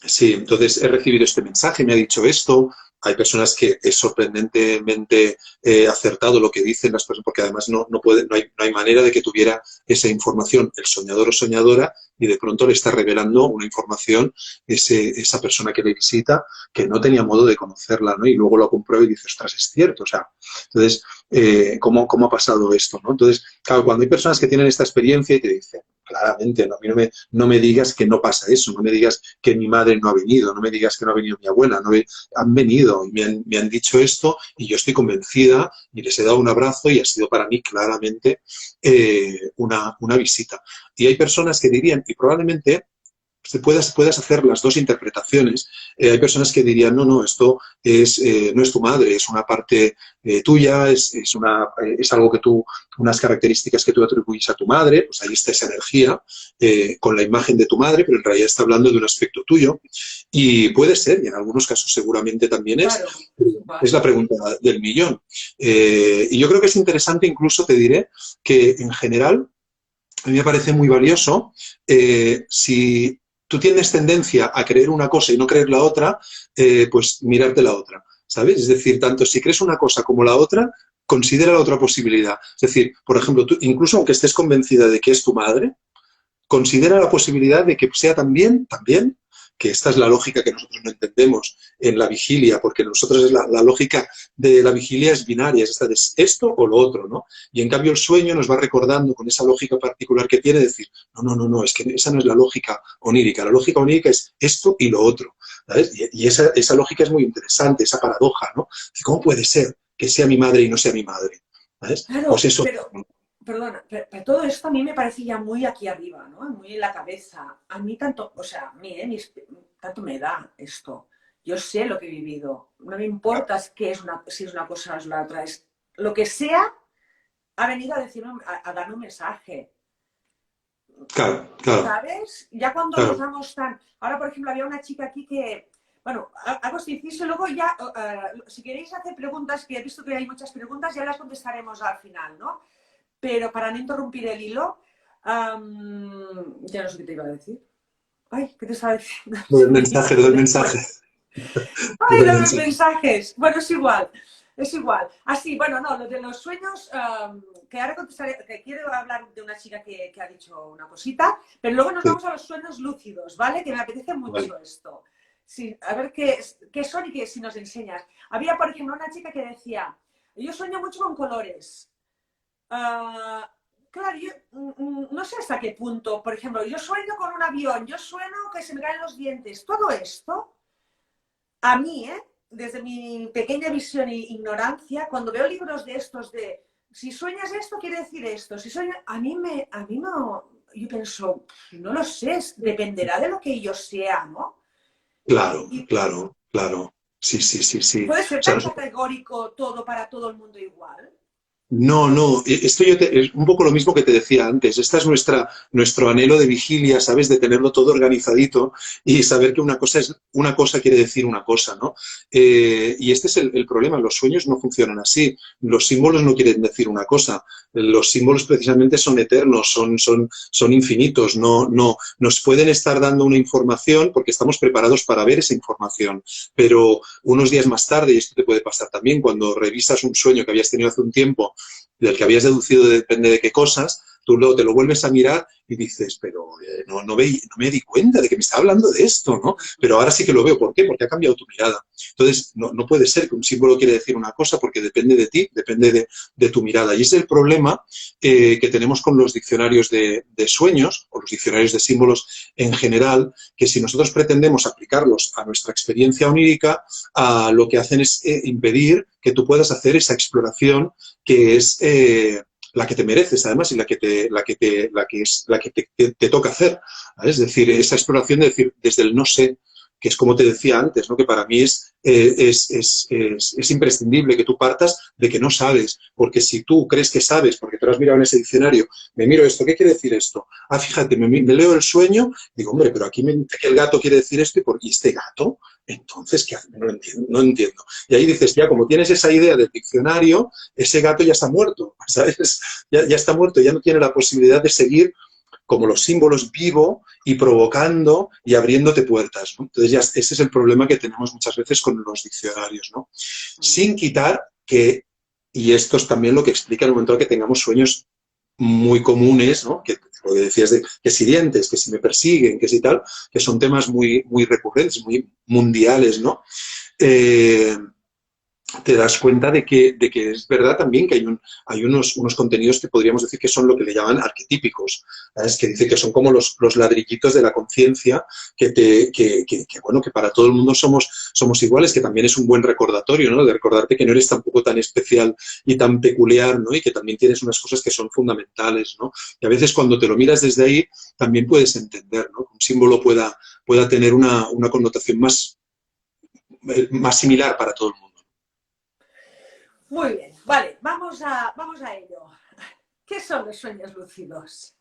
Sí, entonces he recibido este mensaje, me ha dicho esto. Hay personas que es sorprendentemente acertado lo que dicen las personas, porque además no hay manera de que tuviera esa información el soñador o soñadora y de pronto le está revelando una información esa persona que le visita que no tenía modo de conocerla, ¿no? Y luego lo comprueba y dice, ostras, es cierto. O sea, entonces, ¿cómo ha pasado esto, ¿no? Entonces, claro, cuando hay personas que tienen esta experiencia y te dicen, claramente, ¿no? A mí no me digas que no pasa eso, no me digas que mi madre no ha venido, no me digas que no ha venido mi abuela, han venido y me han dicho esto y yo estoy convencida y les he dado un abrazo y ha sido para mí claramente una visita. Y hay personas que dirían, y probablemente puedas hacer las dos interpretaciones. Hay personas que dirían, no, esto no es tu madre, es una parte tuya, es algo que unas características que tú atribuyes a tu madre, pues ahí está esa energía con la imagen de tu madre, pero en realidad está hablando de un aspecto tuyo. Y puede ser, y en algunos casos seguramente también Claro, es la vale. pregunta del millón. Y yo creo que es interesante, incluso te diré, que en general a mí me parece muy valioso si tú tienes tendencia a creer una cosa y no creer la otra, pues mirarte la otra, ¿sabes? Es decir, tanto si crees una cosa como la otra, considera la otra posibilidad. Es decir, por ejemplo, tú, incluso aunque estés convencida de que es tu madre, considera la posibilidad de que sea también, que esta es la lógica que nosotros no entendemos en la vigilia, porque nosotros la lógica de la vigilia es binaria, es esta de esto o lo otro, ¿no? Y en cambio el sueño nos va recordando con esa lógica particular que tiene decir, no, es que esa no es la lógica onírica, la lógica onírica es esto y lo otro, ¿sabes? Y esa lógica es muy interesante, esa paradoja, ¿no? ¿Cómo puede ser que sea mi madre y no sea mi madre? ¿Sabes? Pues Claro, eso. pero, perdona, pero todo esto a mí me parece ya muy aquí arriba, ¿no? Muy en la cabeza. A mí tanto, o sea, a mí, tanto me da esto. Yo sé lo que he vivido. No me importa si es una cosa o es la otra. Es, lo que sea, ha venido a decirme, a darme un mensaje. Claro, claro, ¿sabes? Ya cuando nos claro. damos tan... Ahora, por ejemplo, había una chica aquí que... Bueno, hago este inciso y luego ya, si queréis hacer preguntas, que he visto que hay muchas preguntas, ya las contestaremos al final, ¿no? Pero para no interrumpir el hilo, ya no sé qué te iba a decir. Ay, ¿qué te estaba diciendo? Lo Se del me ha ido. mensaje, lo del Bueno, mensaje, lo ay, del los mensaje. mensajes. Bueno, es igual. Es igual. Así, bueno, no, lo de los sueños, que ahora contestaré, que quiero hablar de una chica que ha dicho una cosita, pero luego nos Sí, vamos a los sueños lúcidos, ¿vale? Que me apetece vale. mucho esto. Sí, a ver qué son y si nos enseñas. Había, por ejemplo, una chica que decía, yo sueño mucho con colores. Uh, claro, yo no sé hasta qué punto, por ejemplo, yo sueño con un avión, yo sueño que se me caen los dientes. Todo esto, a mí, desde mi pequeña visión e ignorancia, cuando veo libros de estos de si sueñas esto, quiere decir esto. Si sueñas, a mí no, yo pienso, no lo sé, dependerá de lo que yo sea, ¿no? Claro, Y claro, claro. Sí, sí, sí, sí. puede O ser sea, tan categórico todo para todo el mundo igual. no, no, esto es un poco lo mismo que te decía antes. Esta es nuestro anhelo de vigilia, ¿sabes? De tenerlo todo organizadito y saber que una cosa es una cosa quiere decir una cosa, ¿no? Y este es el problema. Los sueños no funcionan así. Los símbolos no quieren decir una cosa. Los símbolos precisamente son eternos, son infinitos. No, nos pueden estar dando una información porque estamos preparados para ver esa información. Pero unos días más tarde, y esto te puede pasar también, cuando revisas un sueño que habías tenido hace un tiempo del que habías deducido depende de qué cosas, tú luego te lo vuelves a mirar y dices, pero no me di cuenta de que me estaba hablando de esto, ¿no? Pero ahora sí que lo veo. ¿Por qué? Porque ha cambiado tu mirada. Entonces, no puede ser que un símbolo quiere decir una cosa porque depende de ti, depende de tu mirada. Y ese es el problema que tenemos con los diccionarios de sueños o los diccionarios de símbolos en general, que si nosotros pretendemos aplicarlos a nuestra experiencia onírica, lo que hacen es impedir que tú puedas hacer esa exploración que es la que te mereces, además, y la que te toca hacer. ¿Vale? Es decir, esa exploración de decir, desde el no sé, que es como te decía antes, ¿no? Que para mí es imprescindible que tú partas de que no sabes, porque si tú crees que sabes, porque te lo has mirado en ese diccionario, me miro esto, ¿qué quiere decir esto? Ah, fíjate, me leo el sueño, digo, hombre, pero aquí me dice que el gato quiere decir esto, ¿y este gato? Entonces, ¿qué hace? No lo entiendo, no entiendo. Y ahí dices, ya, como tienes esa idea del diccionario, ese gato ya está muerto, ¿sabes? Ya está muerto, ya no tiene la posibilidad de seguir como los símbolos vivo y provocando y abriéndote puertas, ¿no? Entonces ya ese es el problema que tenemos muchas veces con los diccionarios, ¿no? Sin quitar que, y esto es también lo que explica en el momento que tengamos sueños muy comunes, ¿no? Que lo que decías de que si dientes, que si me persiguen, que si tal, que son temas muy recurrentes, muy mundiales, ¿no? Eh, te das cuenta de que es verdad también que hay unos contenidos que podríamos decir que son lo que le llaman arquetípicos, ¿sabes? Que dice que son como los ladrillitos de la conciencia bueno, que para todo el mundo somos iguales, que también es un buen recordatorio, ¿no? De recordarte que no eres tampoco tan especial y tan peculiar, ¿no? Y que también tienes unas cosas que son fundamentales, ¿no? Y a veces cuando te lo miras desde ahí también puedes entender, ¿no? Que un símbolo pueda tener una connotación más similar para todo el mundo. Muy bien, vale, vamos a ello. ¿Qué son los sueños lúcidos?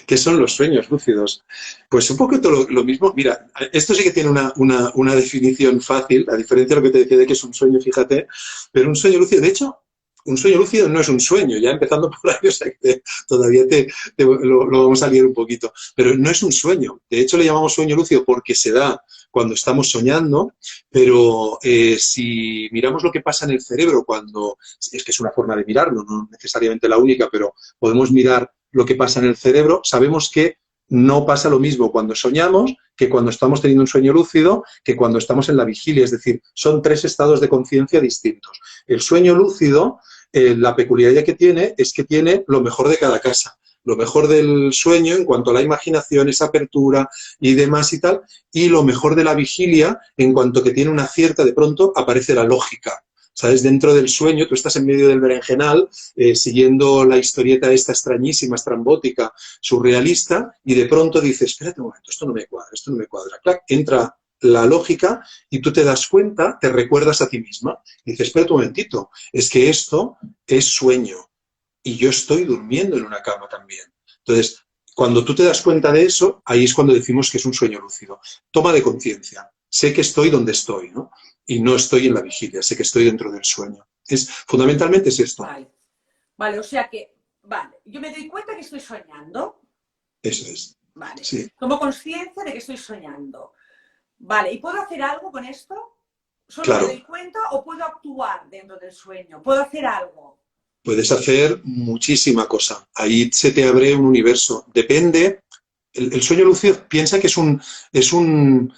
¿Qué son los sueños lúcidos? Pues un poquito lo mismo. Mira, esto sí que tiene una definición fácil, a diferencia de lo que te decía de que es un sueño, fíjate, pero un sueño lúcido, de hecho, un sueño lúcido no es un sueño, ya empezando por ahí, o sea que todavía lo vamos a liar un poquito, pero no es un sueño. De hecho, le llamamos sueño lúcido porque se da cuando estamos soñando, pero si miramos lo que pasa en el cerebro cuando, es que es una forma de mirarlo, no necesariamente la única, pero podemos mirar lo que pasa en el cerebro, sabemos que no pasa lo mismo cuando soñamos que cuando estamos teniendo un sueño lúcido, que cuando estamos en la vigilia. Es decir, son tres estados de conciencia distintos. El sueño lúcido, la peculiaridad que tiene es que tiene lo mejor de cada casa. Lo mejor del sueño en cuanto a la imaginación, esa apertura y demás y tal, y lo mejor de la vigilia en cuanto que tiene una cierta, de pronto aparece la lógica. ¿Sabes? Dentro del sueño, tú estás en medio del berenjenal, siguiendo la historieta esta extrañísima, estrambótica, surrealista, y de pronto dices, espérate un momento, esto no me cuadra, esto no me cuadra. Clac, entra la lógica y tú te das cuenta, te recuerdas a ti misma, y dices, espérate un momentito, es que esto es sueño, y yo estoy durmiendo en una cama también. Entonces, Cuando tú te das cuenta de eso, ahí es cuando decimos que es un sueño lúcido. Toma de conciencia. Sé que estoy donde estoy, ¿no? Y no estoy en la vigilia, sé que estoy dentro del sueño. Fundamentalmente es esto. Vale, vale, o sea que, vale, yo me doy cuenta que estoy soñando. Eso es. Vale, Sí. tomo conciencia de que estoy soñando. Vale, ¿y puedo hacer algo con esto? ¿Solo Claro. me doy cuenta o puedo actuar dentro del sueño? ¿Puedo hacer algo? Puedes hacer muchísima cosa. Ahí se te abre un universo. Depende. El sueño lúcido piensa que es una,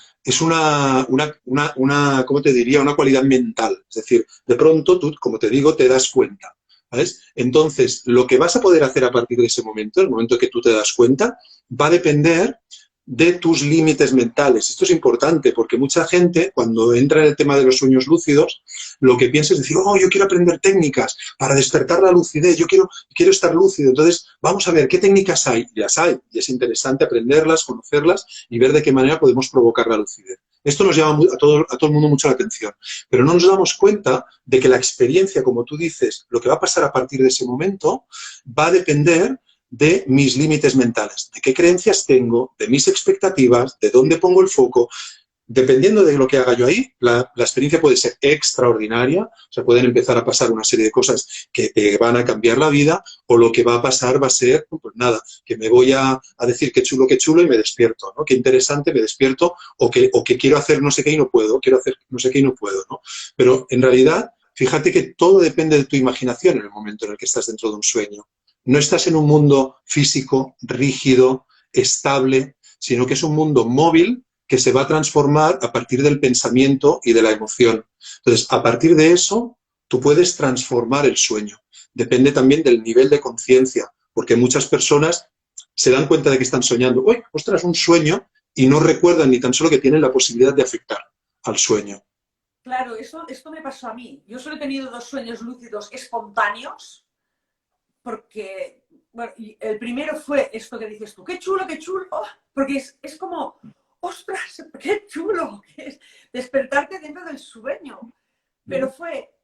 ¿cómo te diría? Una cualidad mental. Es decir, de pronto tú, como te digo, te das cuenta. ¿Sabes? Entonces, lo que vas a poder hacer a partir de ese momento, el momento que tú te das cuenta, va a depender de tus límites mentales. Esto es importante porque mucha gente, cuando entra en el tema de los sueños lúcidos, lo que piensa es decir, oh, yo quiero aprender técnicas para despertar la lucidez, yo quiero estar lúcido. Entonces, vamos a ver qué técnicas hay. Las hay, y es interesante aprenderlas, conocerlas y ver de qué manera podemos provocar la lucidez. Esto nos llama a todo el mundo mucho la atención, pero no nos damos cuenta de que la experiencia, como tú dices, lo que va a pasar a partir de ese momento, va a depender de mis límites mentales, de qué creencias tengo, de mis expectativas, de dónde pongo el foco. Dependiendo de lo que haga yo ahí, la experiencia puede ser extraordinaria, o sea, pueden empezar a pasar una serie de cosas que te van a cambiar la vida, o lo que va a pasar va a ser, pues nada, que me voy a decir qué chulo y me despierto, ¿no? Qué interesante, me despierto, o que quiero hacer no sé qué y no puedo, quiero hacer no sé qué y no puedo, ¿no? Pero en realidad, fíjate que todo depende de tu imaginación en el momento en el que estás dentro de un sueño. No estás en un mundo físico, rígido, estable, sino que es un mundo móvil que se va a transformar a partir del pensamiento y de la emoción. Entonces, a partir de eso, tú puedes transformar el sueño. Depende también del nivel de conciencia, porque muchas personas se dan cuenta de que están soñando. ¡Uy, ostras, un sueño! Y no recuerdan ni tan solo que tienen la posibilidad de afectar al sueño. Claro, esto me pasó a mí. Yo solo he tenido 2 sueños lúcidos espontáneos, porque bueno, y el primero fue esto que dices tú, qué chulo, porque es como, ostras, qué chulo, que es despertarte dentro del sueño. Pero fue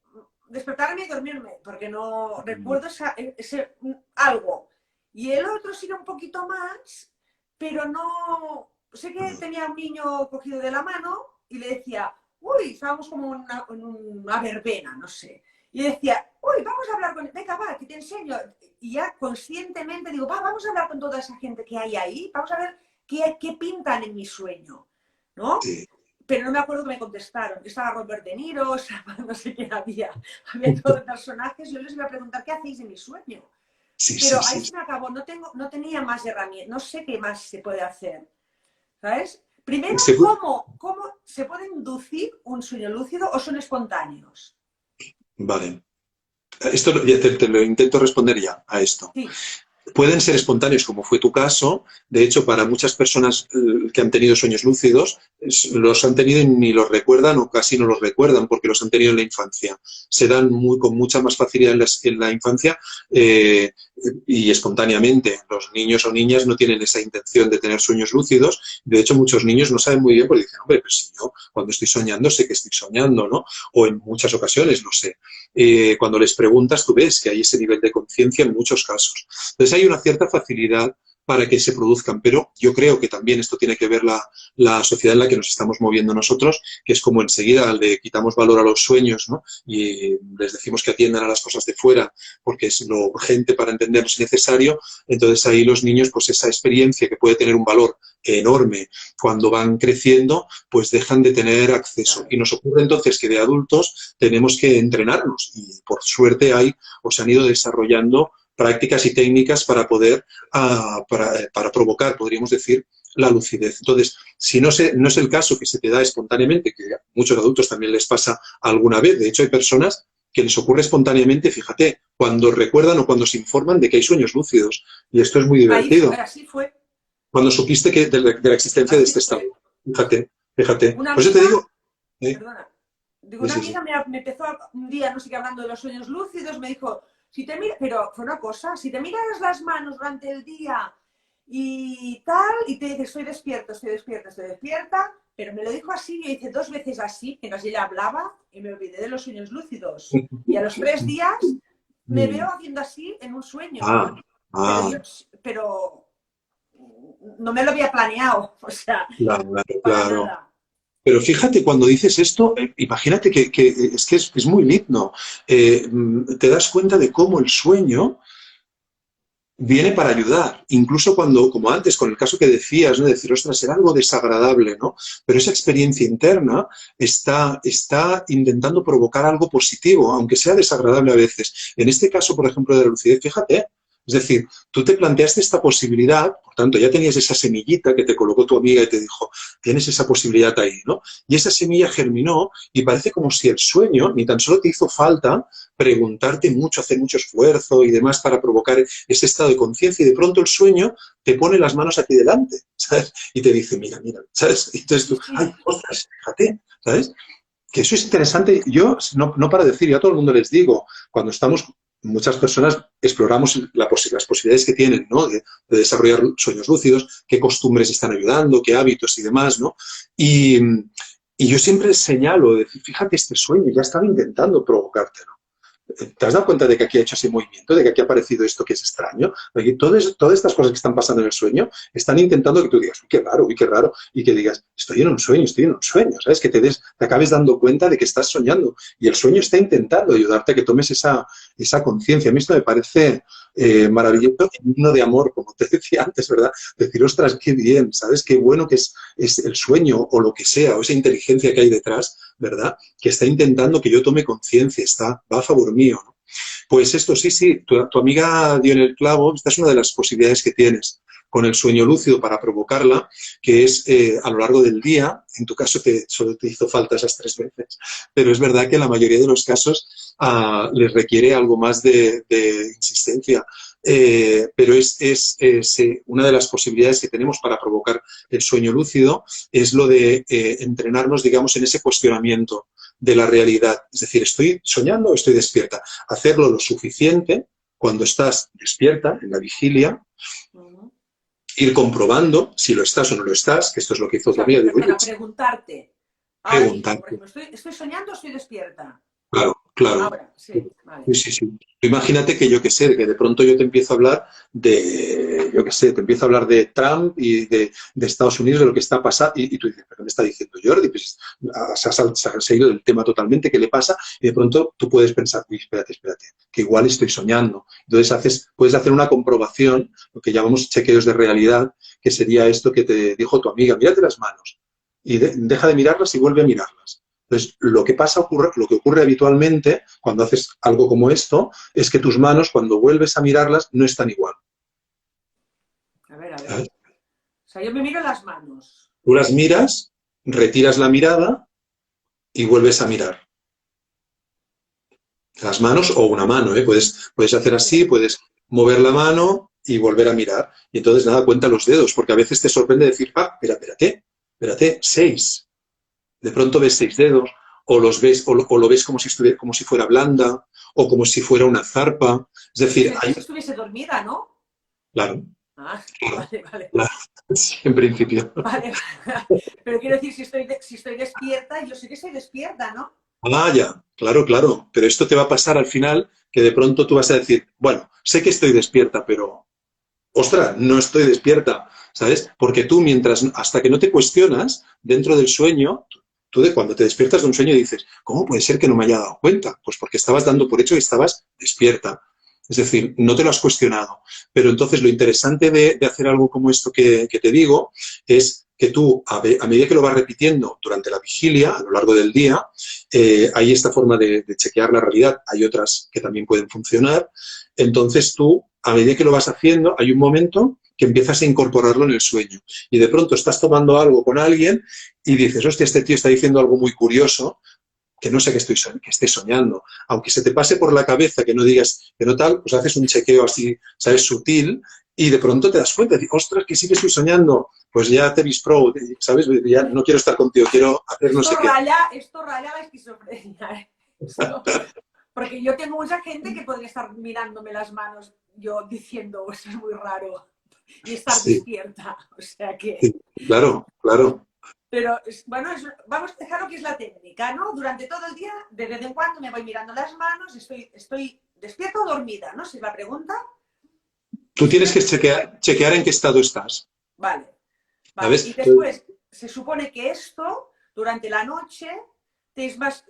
despertarme y dormirme, porque no recuerdo ese algo. Y el otro sí era un poquito más, pero no, sé que tenía un niño cogido de la mano y le decía, uy, estábamos como en una verbena, no sé. Y decía, uy, vamos a hablar con él, venga, va, que te enseño. Y ya conscientemente digo, va, vamos a hablar con toda esa gente que hay ahí, vamos a ver qué pintan en mi sueño, ¿no? Sí. Pero no me acuerdo que me contestaron. Estaba Robert De Niro, no sé quién había. Había todos los personajes. Yo les iba a preguntar, ¿qué hacéis en mi sueño? Sí, Pero sí, ahí sí. se me acabó. No tenía más herramientas. No sé qué más se puede hacer. ¿Sabes? Primero, ¿cómo se puede inducir un sueño lúcido o son espontáneos? Vale. Esto te lo intento responder ya a esto. Sí. Pueden ser espontáneos, como fue tu caso. De hecho, para muchas personas que han tenido sueños lúcidos, los han tenido y ni los recuerdan o casi no los recuerdan porque los han tenido en la infancia. Se dan con mucha más facilidad en la infancia y espontáneamente. Los niños o niñas no tienen esa intención de tener sueños lúcidos. De hecho, muchos niños no saben muy bien porque dicen, hombre, pues si yo cuando estoy soñando sé que estoy soñando, ¿no? O en muchas ocasiones lo sé. Cuando les preguntas, tú ves que hay ese nivel de conciencia en muchos casos. Entonces hay una cierta facilidad para que se produzcan, pero yo creo que también esto tiene que ver la sociedad en la que nos estamos moviendo nosotros, que es como enseguida le quitamos valor a los sueños, ¿no? Y les decimos que atiendan a las cosas de fuera, porque es lo urgente para entendernos y necesario. Entonces ahí los niños, pues esa experiencia que puede tener un valor enorme cuando van creciendo, pues dejan de tener acceso. Y nos ocurre entonces que de adultos tenemos que entrenarnos y por suerte se han ido desarrollando prácticas y técnicas para poder, para provocar, podríamos decir, la lucidez. Entonces, si no es el caso que se te da espontáneamente, que a muchos adultos también les pasa alguna vez, de hecho hay personas que les ocurre espontáneamente, fíjate, cuando recuerdan o cuando se informan de que hay sueños lúcidos. Y esto es muy divertido. Así fue. Cuando supiste de la existencia de este estado. Fíjate. Por eso te digo... Perdona. Digo, una amiga me empezó un día, no sé qué, hablando de los sueños lúcidos, me dijo... pero fue una cosa, si te miras las manos durante el día y tal, y te dices, estoy despierta, pero me lo dijo así, yo hice 2 veces así, mientras ella hablaba, y me olvidé de los sueños lúcidos. Y a los 3 días me veo haciendo así en un sueño. Pero no me lo había planeado, o sea, Claro, para claro. nada. Pero fíjate, cuando dices esto, imagínate que es muy lindo. Te das cuenta de cómo el sueño viene para ayudar, incluso cuando, como antes, con el caso que decías, ¿no? Decir, ostras, era algo desagradable, ¿no? Pero esa experiencia interna está intentando provocar algo positivo, aunque sea desagradable a veces. En este caso, por ejemplo, de la lucidez, fíjate, es decir, tú te planteaste esta posibilidad, por tanto, ya tenías esa semillita que te colocó tu amiga y te dijo, tienes esa posibilidad ahí, ¿no? Y esa semilla germinó y parece como si el sueño ni tan solo te hizo falta preguntarte mucho, hacer mucho esfuerzo y demás para provocar ese estado de conciencia, y de pronto el sueño te pone las manos aquí delante, ¿sabes? Y te dice, mira, mira, ¿sabes? Y entonces Sí, tú, ay, sí. ostras, fíjate, ¿sabes? Que eso es interesante. Yo, no para decir, yo a todo el mundo les digo, cuando estamos, muchas personas exploramos las posibilidades que tienen, ¿no? De desarrollar sueños lúcidos, qué costumbres están ayudando, qué hábitos y demás, ¿no? Y yo siempre señalo, decir, fíjate, este sueño ya estaba intentando provocártelo. ¿Te has dado cuenta de que aquí ha hecho ese movimiento, de que aquí ha aparecido esto que es extraño? Aquí todas estas cosas que están pasando en el sueño están intentando que tú digas, uy, qué raro, y que digas, estoy en un sueño, ¿sabes? Que te acabes dando cuenta de que estás soñando. Y el sueño está intentando ayudarte a que tomes esa conciencia. A mí esto me parece maravilloso, himno de amor, como te decía antes, ¿verdad? Decir, ostras, qué bien, ¿sabes? Qué bueno que es el sueño o lo que sea, o esa inteligencia que hay detrás, ¿verdad? Que está intentando que yo tome conciencia, va a favor mío, ¿no? Pues esto sí, sí, tu amiga dio en el clavo. Esta es una de las posibilidades que tienes con el sueño lúcido para provocarla, que es a lo largo del día. En tu caso solo te hizo falta esas 3 veces, pero es verdad que en la mayoría de los casos les requiere algo más de insistencia. Pero una de las posibilidades que tenemos para provocar el sueño lúcido es lo de entrenarnos, digamos, en ese cuestionamiento de la realidad. Es decir, ¿estoy soñando o estoy despierta? Hacerlo lo suficiente cuando estás despierta, en la vigilia, Uh-huh. ir comprobando si lo estás o no lo estás, que esto es lo que O hizo tu sea, amiga. Digo, oye, perdona, preguntarte. Ahora mismo, por preguntarte. ejemplo, ¿estoy soñando o estoy despierta? Claro, claro. Ahora, sí, vale. Sí, sí, sí. Imagínate que yo qué sé, que de pronto yo te empiezo a hablar yo qué sé, te empiezo a hablar de Trump y de Estados Unidos, de lo que está pasando, y tú dices, ¿pero qué me está diciendo Jordi? Pues se ha ido del tema totalmente, ¿qué le pasa? Y de pronto tú puedes pensar, uy, espérate, que igual estoy soñando. Entonces puedes hacer una comprobación, lo que llamamos chequeos de realidad, que sería esto que te dijo tu amiga, mírate las manos y deja de mirarlas y vuelve a mirarlas. Entonces, lo que ocurre habitualmente cuando haces algo como esto es que tus manos, cuando vuelves a mirarlas, no están igual. A ver, a ver. ¿Sabes? O sea, yo me miro las manos. Tú las miras, retiras la mirada y vuelves a mirar. Las manos o una mano, ¿eh? Puedes hacer así, Sí. puedes mover la mano y volver a mirar. Y entonces, nada, cuenta los dedos, porque a veces te sorprende decir, espérate, 6. De pronto ves 6 dedos, o los ves, o lo ves como si fuera blanda, o como si fuera una zarpa. Es Eso decir, sería si estuviese dormida, ¿no? claro, Ah, claro, vale, vale. claro, sí, en principio. Vale, vale. Pero quiero decir, si estoy despierta, yo sé que estoy despierta, ¿no? Ya, claro. Pero esto te va a pasar al final, que de pronto tú vas a decir, bueno, sé que estoy despierta, pero, ostras, no estoy despierta, ¿sabes? Porque tú, hasta que no te cuestionas dentro del sueño, cuando te despiertas de un sueño dices, ¿cómo puede ser que no me haya dado cuenta? Pues porque estabas dando por hecho que estabas despierta. Es decir, no te lo has cuestionado. Pero entonces lo interesante de hacer algo como esto que te digo es que tú, a medida que lo vas repitiendo durante la vigilia, a lo largo del día, hay esta forma de chequear la realidad. Hay otras que también pueden funcionar. Entonces tú, a medida que lo vas haciendo, hay un momento que empiezas a incorporarlo en el sueño. Y de pronto estás tomando algo con alguien y dices, hostia, este tío está diciendo algo muy curioso, que no sé que esté soñando. Aunque se te pase por la cabeza que no digas que no tal, pues haces un chequeo así, ¿sabes? Sutil, y de pronto te das cuenta, y dices, ostras, que sí que estoy soñando. Pues ya te vis pro, ¿sabes? Ya no quiero estar contigo, quiero hacer no sé qué. Esto raya la esquizofrenia, ¿eh? Porque yo tengo mucha gente que podría estar mirándome las manos, yo diciendo, "Oh, eso es muy raro", y estar Sí, despierta. O sea que. sí, claro. Pero bueno, vamos a dejar lo que es la técnica, ¿no? Durante todo el día, de vez en cuando me voy mirando las manos, estoy despierta o dormida, ¿no? Si es la pregunta. Tú tienes que Despierta. chequear en qué estado estás. Vale, vale. ¿sabes? Y después, se supone que esto, durante la noche, te más,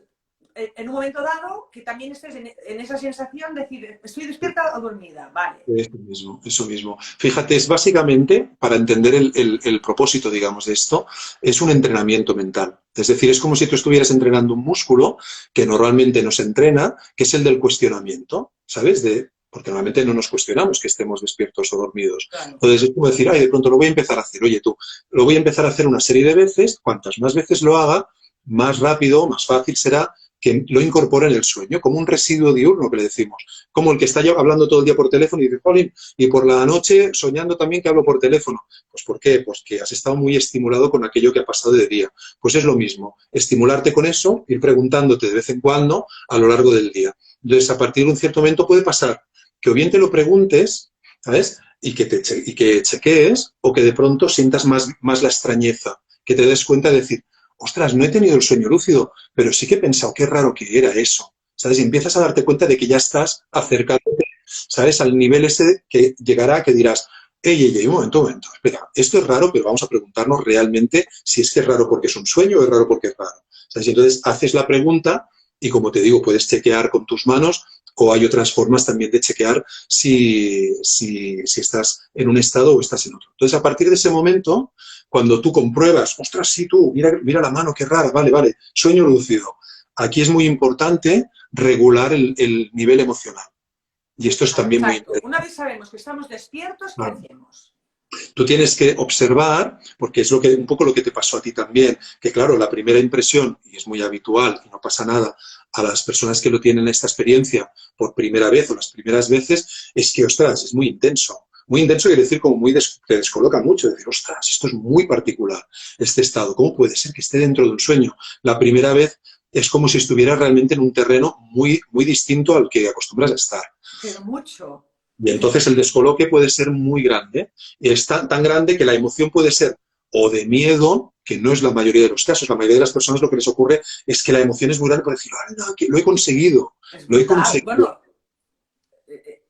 en un momento dado, que también estés en esa sensación de decir, ¿estoy despierta o dormida? Vale. Eso mismo, eso mismo. Fíjate, es básicamente, para entender el propósito, digamos, de esto, es un entrenamiento mental. Es decir, es como si tú estuvieras entrenando un músculo que normalmente no se entrena, que es el del cuestionamiento, ¿sabes? Porque normalmente no nos cuestionamos que estemos despiertos o dormidos. Claro. Entonces es como decir, ay, de pronto lo voy a empezar a hacer. Oye, tú, lo voy a empezar a hacer una serie de veces, cuantas más veces lo haga, más rápido, más fácil será que lo incorpore en el sueño, como un residuo diurno que le decimos. Como el que está hablando todo el día por teléfono y dice, Jolín, y por la noche soñando también que hablo por teléfono. Pues ¿por qué? Pues que has estado muy estimulado con aquello que ha pasado de día. Pues es lo mismo, estimularte con eso, ir preguntándote de vez en cuando a lo largo del día. Entonces, a partir de un cierto momento puede pasar que o bien te lo preguntes, ¿sabes? Y que chequees, o que de pronto sientas más la extrañeza, que te des cuenta de decir, ostras, no he tenido el sueño lúcido, pero sí que he pensado qué raro que era eso, ¿sabes? Y empiezas a darte cuenta de que ya estás acercándote, ¿sabes? Al nivel ese que llegará que dirás, ey, un momento, espera, esto es raro, pero vamos a preguntarnos realmente si es que es raro porque es un sueño o es raro porque es raro, ¿sabes? Y entonces haces la pregunta y, como te digo, puedes chequear con tus manos o hay otras formas también de chequear si estás en un estado o estás en otro. Entonces, a partir de ese momento, cuando tú compruebas, ostras, sí, tú, mira la mano, qué rara, vale, sueño lúcido. Aquí es muy importante regular el nivel emocional. Y esto es también muy Exacto. importante. Una vez sabemos que estamos despiertos, ¿qué hacemos? Tú tienes que observar, porque es un poco lo que te pasó a ti también, que claro, la primera impresión, y es muy habitual y no pasa nada, a las personas que lo tienen esta experiencia por primera vez o las primeras veces, es que, ostras, es muy intenso. Muy intenso quiere decir como te descoloca mucho, decir, ostras, esto es muy particular, este estado. ¿Cómo puede ser que esté dentro de un sueño? La primera vez es como si estuvieras realmente en un terreno muy, muy distinto al que acostumbras a estar. Pero mucho. Y entonces el descoloque puede ser muy grande. Y es tan grande que la emoción puede ser o de miedo, que no es la mayoría de los casos. La mayoría de las personas lo que les ocurre es que la emoción es muy grande por decir, no, que lo he conseguido, lo he conseguido. Bueno,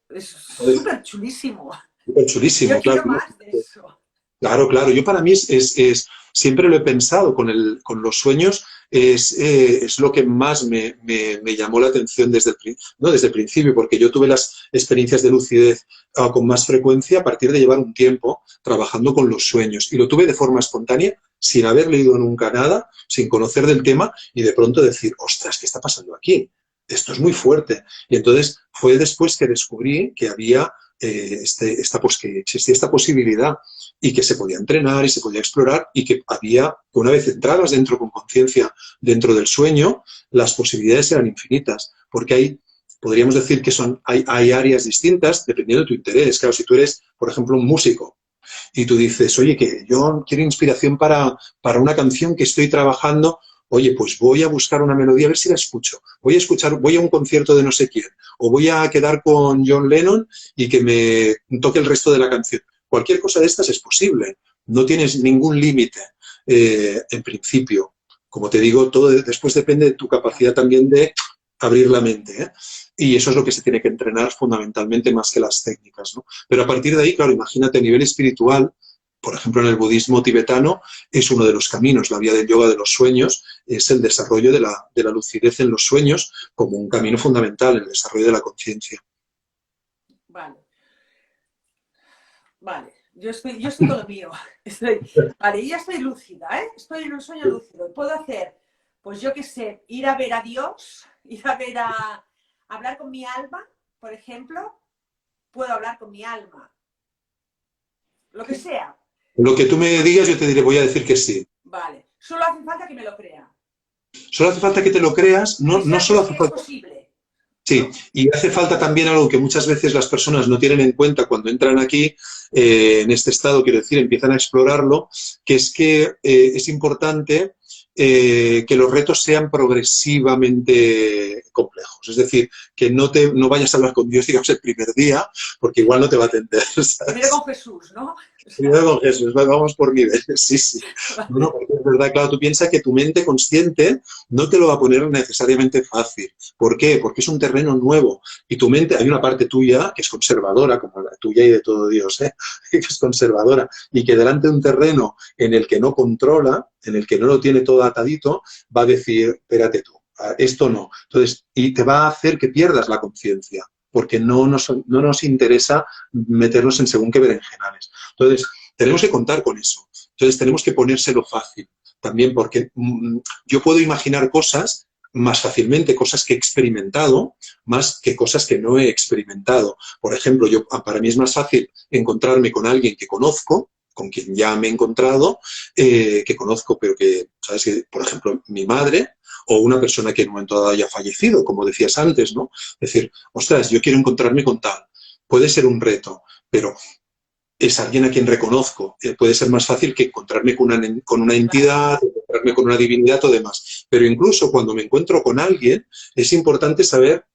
es súper chulísimo. Súper chulísimo, Yo claro. quiero más de eso. Claro. Yo para mí siempre lo he pensado con los sueños, es lo que más me llamó la atención desde el principio, porque yo tuve las experiencias de lucidez con más frecuencia a partir de llevar un tiempo trabajando con los sueños. Y lo tuve de forma espontánea, sin haber leído nunca nada, sin conocer del tema, y de pronto decir, ostras, ¿qué está pasando aquí? Esto es muy fuerte. Y entonces fue después que descubrí que había que existía esta posibilidad y que se podía entrenar y se podía explorar y que una vez entradas dentro con conciencia dentro del sueño, las posibilidades eran infinitas, porque podríamos decir que hay áreas distintas dependiendo de tu interés. Claro, si tú eres, por ejemplo, un músico y tú dices, oye, que yo quiero inspiración para una canción que estoy trabajando, oye, pues voy a buscar una melodía a ver si la escucho. Voy a un concierto de no sé quién, o voy a quedar con John Lennon y que me toque el resto de la canción. Cualquier cosa de estas es posible, no tienes ningún límite en principio. Como te digo, todo después depende de tu capacidad también de abrir la mente, ¿eh? Y eso es lo que se tiene que entrenar fundamentalmente más que las técnicas, ¿no? Pero a partir de ahí, claro, imagínate a nivel espiritual, por ejemplo, en el budismo tibetano es uno de los caminos, la vía del yoga de los sueños, es el desarrollo de la lucidez en los sueños como un camino fundamental en el desarrollo de la conciencia. Vale. Yo estoy con lo mío. Vale, ya estoy lúcida, ¿eh? Estoy en un sueño lúcido. Puedo hacer, pues yo qué sé, ir a ver a Dios, hablar con mi alma, por ejemplo. Puedo hablar con mi alma. Lo que sea. Lo que tú me digas, yo te diré, voy a decir que sí. Vale. Solo hace falta que me lo crea. Solo hace falta que te lo creas, no solo hace falta... Es posible. Sí, y hace falta también algo que muchas veces las personas no tienen en cuenta cuando entran aquí, en este estado, quiero decir, empiezan a explorarlo, que es importante que los retos sean progresivamente complejos. Es decir, que no vayas a hablar con Dios, digamos, el primer día, porque igual no te va a atender, ¿sabes? Primero con Jesús, ¿no? Primero con Jesús, vamos por niveles, sí, sí. No, porque es verdad, claro, tú piensas que tu mente consciente no te lo va a poner necesariamente fácil. ¿Por qué? Porque es un terreno nuevo. Y tu mente, hay una parte tuya que es conservadora, como la tuya y de todo Dios, ¿eh? Que es conservadora. Y que delante de un terreno en el que no controla, en el que no lo tiene todo atadito, va a decir, espérate tú, esto no. Entonces, y te va a hacer que pierdas la conciencia, porque no nos interesa meternos en según qué berenjenales. Entonces, tenemos que contar con eso. Entonces, tenemos que ponérselo fácil también, porque yo puedo imaginar cosas más fácilmente, cosas que he experimentado, más que cosas que no he experimentado. Por ejemplo, para mí es más fácil encontrarme con alguien que conozco, con quien ya me he encontrado, que conozco, pero que, ¿sabes? Que, por ejemplo, mi madre o una persona que en un momento dado haya fallecido, como decías antes, ¿no? Es decir, ostras, yo quiero encontrarme con tal. Puede ser un reto, pero es alguien a quien reconozco. Puede ser más fácil que encontrarme con una entidad, encontrarme con una divinidad o demás. Pero incluso cuando me encuentro con alguien, es importante saber,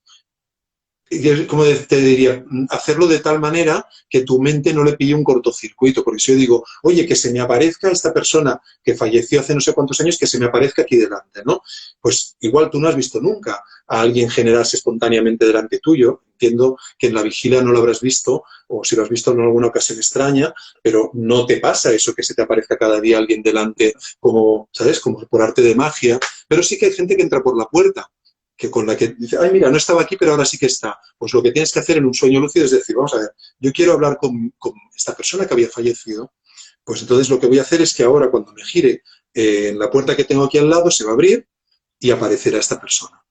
como te diría, hacerlo de tal manera que tu mente no le pille un cortocircuito. Porque si yo digo, oye, que se me aparezca esta persona que falleció hace no sé cuántos años, que se me aparezca aquí delante, ¿no? Pues igual tú no has visto nunca a alguien generarse espontáneamente delante tuyo. Entiendo que en la vigilia no lo habrás visto, o si lo has visto en alguna ocasión extraña, pero no te pasa eso que se te aparezca cada día alguien delante como, ¿sabes? Como por arte de magia. Pero sí que hay gente que entra por la puerta, que con la que dice, ay, mira, no estaba aquí, pero ahora sí que está. Pues lo que tienes que hacer en un sueño lúcido es decir, vamos a ver, yo quiero hablar con esta persona que había fallecido, pues entonces lo que voy a hacer es que ahora cuando me gire en la puerta que tengo aquí al lado se va a abrir y aparecerá esta persona.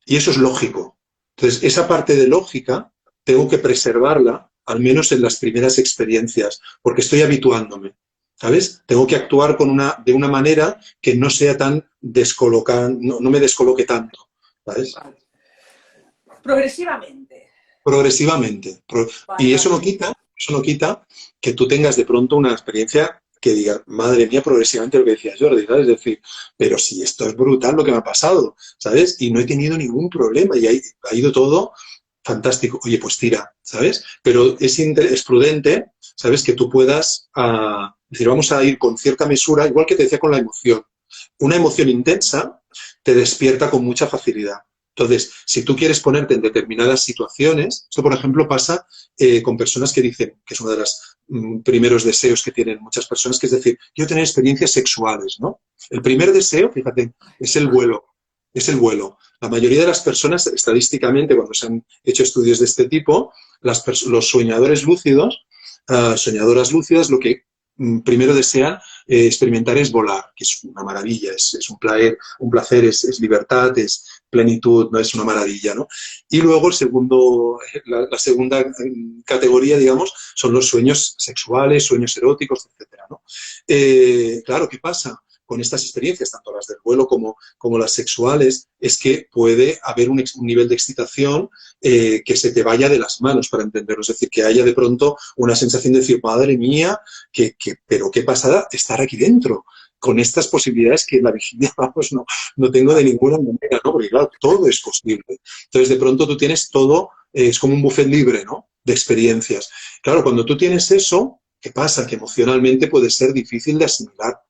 Y eso es lógico. Entonces, esa parte de lógica tengo que preservarla, al menos en las primeras experiencias, porque estoy habituándome. ¿Sabes? Tengo que actuar de una manera que no sea tan descolocada, no me descoloque tanto. ¿Sabes? Vale. Progresivamente. Progresivamente. Vale, Y vale. eso no quita que tú tengas de pronto una experiencia que diga, madre mía, progresivamente lo que decía Jordi, ¿sabes? Es decir, pero si esto es brutal lo que me ha pasado, ¿sabes? Y no he tenido ningún problema y ha ido todo fantástico. Oye, pues tira, ¿sabes? Pero es prudente, ¿sabes? Que tú puedas decir, vamos a ir con cierta mesura, igual que te decía con la emoción. Una emoción intensa te despierta con mucha facilidad. Entonces, si tú quieres ponerte en determinadas situaciones, esto por ejemplo pasa con personas que dicen, que es uno de los primeros deseos que tienen muchas personas, que es decir, quiero tener experiencias sexuales, ¿no? El primer deseo, fíjate, es el vuelo. Es el vuelo. La mayoría de las personas, estadísticamente, cuando se han hecho estudios de este tipo, los soñadores lúcidos, soñadoras lúcidas, lo que primero desean experimentar es volar, que es una maravilla, es un placer, es libertad, es plenitud, no es una maravilla, ¿no? Y luego la segunda categoría, digamos, son los sueños sexuales, sueños eróticos, etcétera, ¿no? Claro, ¿qué pasa? Con estas experiencias, tanto las del vuelo como las sexuales, es que puede haber un nivel de excitación que se te vaya de las manos, para entenderlo. Es decir, que haya de pronto una sensación de decir, madre mía, pero qué pasada estar aquí dentro, con estas posibilidades que en la vigilia, vamos, no tengo de ninguna manera, ¿no? Porque claro, todo es posible. Entonces, de pronto tú tienes todo, es como un buffet libre, ¿no? De experiencias. Claro, cuando tú tienes eso, ¿qué pasa? Que emocionalmente puede ser difícil de asimilar,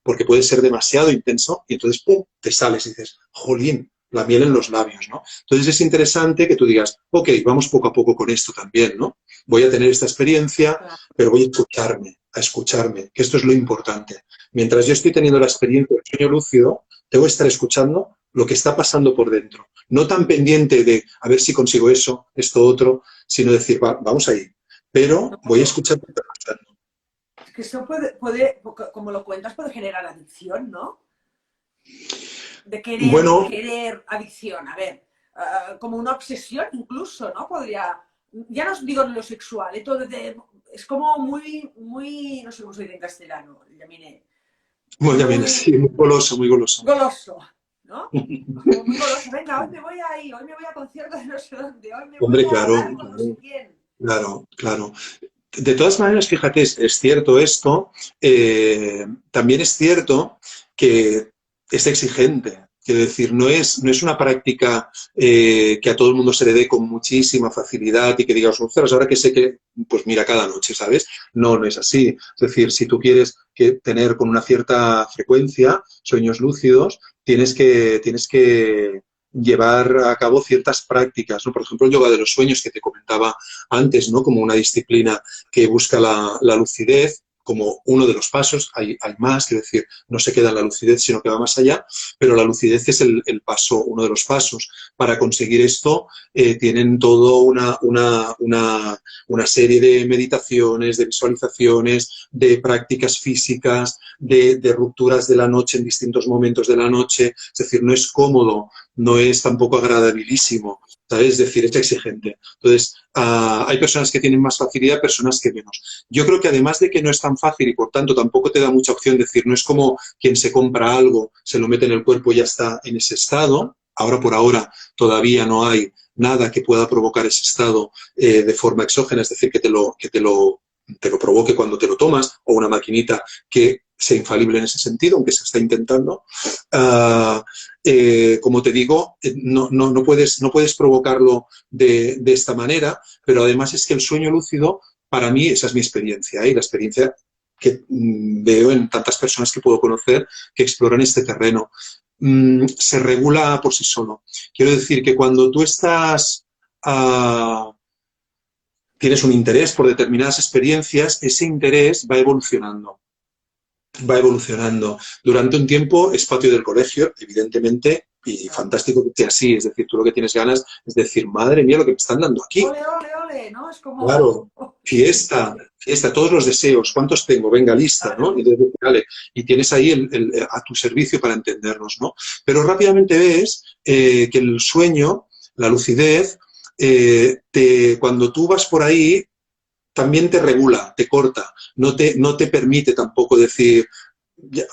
porque puede ser demasiado intenso y entonces, ¡pum!, te sales y dices, jolín, la miel en los labios, ¿no? Entonces es interesante que tú digas, ok, vamos poco a poco con esto también, ¿no? Voy a tener esta experiencia, pero voy a escucharme, que esto es lo importante. Mientras yo estoy teniendo la experiencia del sueño lúcido, tengo que estar escuchando lo que está pasando por dentro. No tan pendiente de a ver si consigo eso, esto, otro, sino decir, vamos ahí. Pero voy a escuchar lo que está pasando. Es que eso como lo cuentas, puede generar adicción, ¿no? De Bueno, querer adicción. A ver, como una obsesión incluso, ¿no? Podría, ya no os digo en lo sexual, es como muy, no sé cómo se dice en castellano, llamine, bueno, ya viene, muy sí, muy goloso, muy goloso. goloso, ¿no? Como muy goloso. Venga, hoy me voy ahí, hoy me voy a concierto de no sé dónde, hoy me voy Hombre, a claro, hablar con no sé quién. claro, claro. De todas maneras, fíjate, es cierto esto. También es cierto que es exigente. Quiero decir, no es una práctica que a todo el mundo se le dé con muchísima facilidad y que digas, ostras, ahora que sé que, pues mira, cada noche, ¿sabes? No, no es así. Es decir, si tú quieres tener con una cierta frecuencia sueños lúcidos, tienes que llevar a cabo ciertas prácticas, ¿no? Por ejemplo, el yoga de los sueños que te comentaba antes, ¿no? Como una disciplina que busca la lucidez como uno de los pasos, hay más, quiero decir, no se queda en la lucidez, sino que va más allá, pero la lucidez es el paso, uno de los pasos. Para conseguir esto tienen todo una serie de meditaciones, de visualizaciones, de prácticas físicas, de rupturas de la noche en distintos momentos de la noche. Es decir, no es cómodo, no es tampoco agradabilísimo, ¿sabes? Es decir, es exigente. Entonces, hay personas que tienen más facilidad, personas que menos. Yo creo que además de que no es tan fácil y por tanto tampoco te da mucha opción, decir, no es como quien se compra algo, se lo mete en el cuerpo y ya está en ese estado. Ahora por ahora todavía no hay nada que pueda provocar ese estado de forma exógena, es decir, que te lo provoque cuando te lo tomas, o una maquinita que sea infalible en ese sentido, aunque se está intentando. Como te digo, no puedes provocarlo de esta manera, pero además es que el sueño lúcido, para mí, esa es mi experiencia, y la experiencia que veo en tantas personas que puedo conocer que exploran este terreno. Se regula por sí solo. Quiero decir que cuando tú tienes un interés por determinadas experiencias, ese interés va evolucionando. Va evolucionando. Durante un tiempo es patio del colegio, evidentemente, y fantástico que sea así. Es decir, tú lo que tienes ganas es decir, madre mía, lo que me están dando aquí. Ole, ole, ole, ¿no? Es como... Claro, fiesta, todos los deseos, ¿cuántos tengo? Venga, lista, ¿no? Y, vale, y tienes ahí a tu servicio para entendernos, ¿no? Pero rápidamente ves que el sueño, la lucidez, cuando tú vas por ahí, también te regula, te corta, no te permite tampoco decir,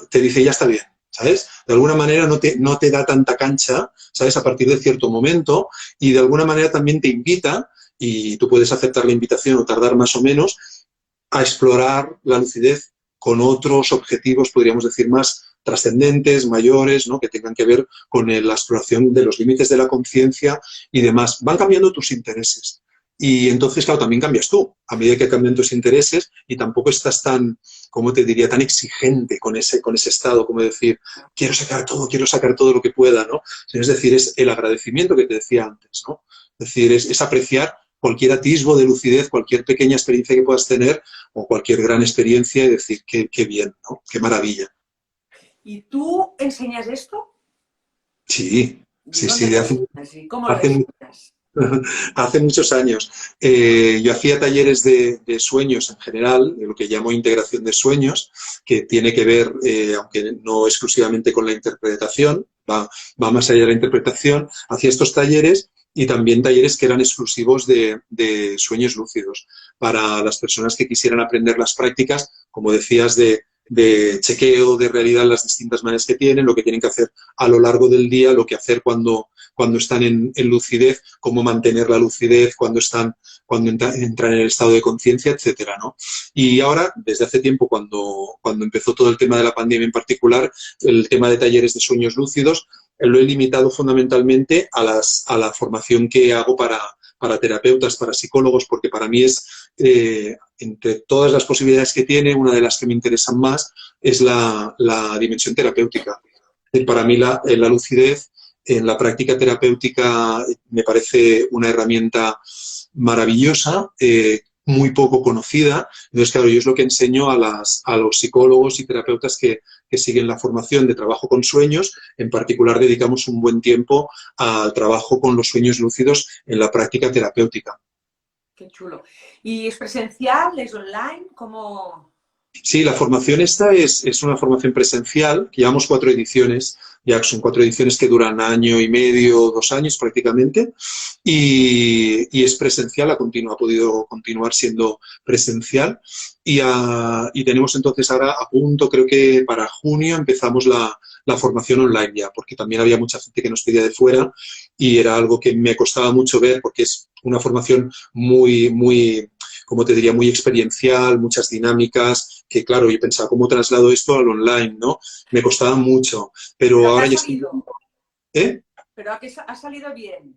te dice, ya está bien, ¿sabes? De alguna manera no te da tanta cancha, ¿sabes? A partir de cierto momento, y de alguna manera también te invita, y tú puedes aceptar la invitación o tardar más o menos, a explorar la lucidez con otros objetivos, podríamos decir, más trascendentes, mayores, ¿no? Que tengan que ver con la exploración de los límites de la conciencia y demás. Van cambiando tus intereses. Y entonces, claro, también cambias tú, a medida que cambian tus intereses, y tampoco estás tan, ¿cómo te diría?, tan exigente con ese estado, como decir, quiero sacar todo lo que pueda, ¿no? Es decir, es el agradecimiento que te decía antes, ¿no? Es decir, es apreciar cualquier atisbo de lucidez, cualquier pequeña experiencia que puedas tener, o cualquier gran experiencia, y decir, qué bien, ¿no? Qué maravilla. ¿Y tú enseñas esto? Sí, ¿Dónde lo enseñas? ¿Y cómo lo enseñas? Hace muchos años. Yo hacía talleres de sueños en general, de lo que llamo integración de sueños, que tiene que ver, aunque no exclusivamente con la interpretación, va más allá de la interpretación. Hacía estos talleres y también talleres que eran exclusivos de sueños lúcidos, para las personas que quisieran aprender las prácticas, como decías, de chequeo de realidad, las distintas maneras que tienen, lo que tienen que hacer a lo largo del día, lo que hacer cuando están en lucidez, cómo mantener la lucidez cuando entran en el estado de conciencia, etcétera, ¿no? Y ahora, desde hace tiempo, cuando empezó todo el tema de la pandemia en particular, el tema de talleres de sueños lúcidos, lo he limitado fundamentalmente a la formación que hago para terapeutas, para psicólogos, porque para mí es, entre todas las posibilidades que tiene, una de las que me interesan más es la dimensión terapéutica. Para mí la lucidez en la práctica terapéutica me parece una herramienta maravillosa, muy poco conocida. Entonces, claro, yo es lo que enseño a los psicólogos y terapeutas que siguen la formación de trabajo con sueños. En particular, dedicamos un buen tiempo al trabajo con los sueños lúcidos en la práctica terapéutica. Qué chulo. ¿Y es presencial? ¿Es online? ¿Cómo...? Sí, la formación esta es una formación presencial, que llevamos 4 ediciones, ya son 4 ediciones que duran año y medio, 2 años prácticamente, y es presencial, ha podido continuar siendo presencial, y tenemos entonces ahora a punto, creo que para junio empezamos la formación online ya, porque también había mucha gente que nos pedía de fuera, y era algo que me costaba mucho ver, porque es una formación muy, como te diría, muy experiencial, muchas dinámicas, que claro, yo pensaba, ¿cómo traslado esto al online, no? Me costaba mucho, pero ahora ya estoy... ¿Eh? Pero ha salido bien.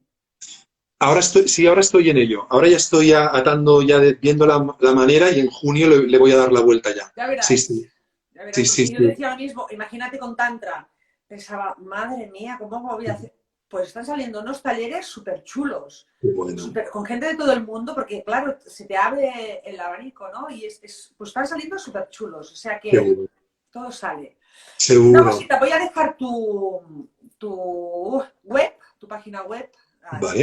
Ahora estoy, sí, ahora estoy en ello. Ahora ya estoy atando, viendo la manera y en junio le voy a dar la vuelta ya. Ya Sí, verás. sí, Ya verás, sí, sí, porque yo sí. decía lo mismo, imagínate con Tantra. Pensaba, madre mía, ¿cómo voy a hacer? Pues están saliendo unos talleres súper chulos, Qué bueno, con gente de todo el mundo, porque claro, se te abre el abanico, ¿no? Y pues están saliendo súper chulos, o sea qué que bueno. todo sale. Una Seguro. cosita, voy a dejar tu web, tu página web, aquí Vale,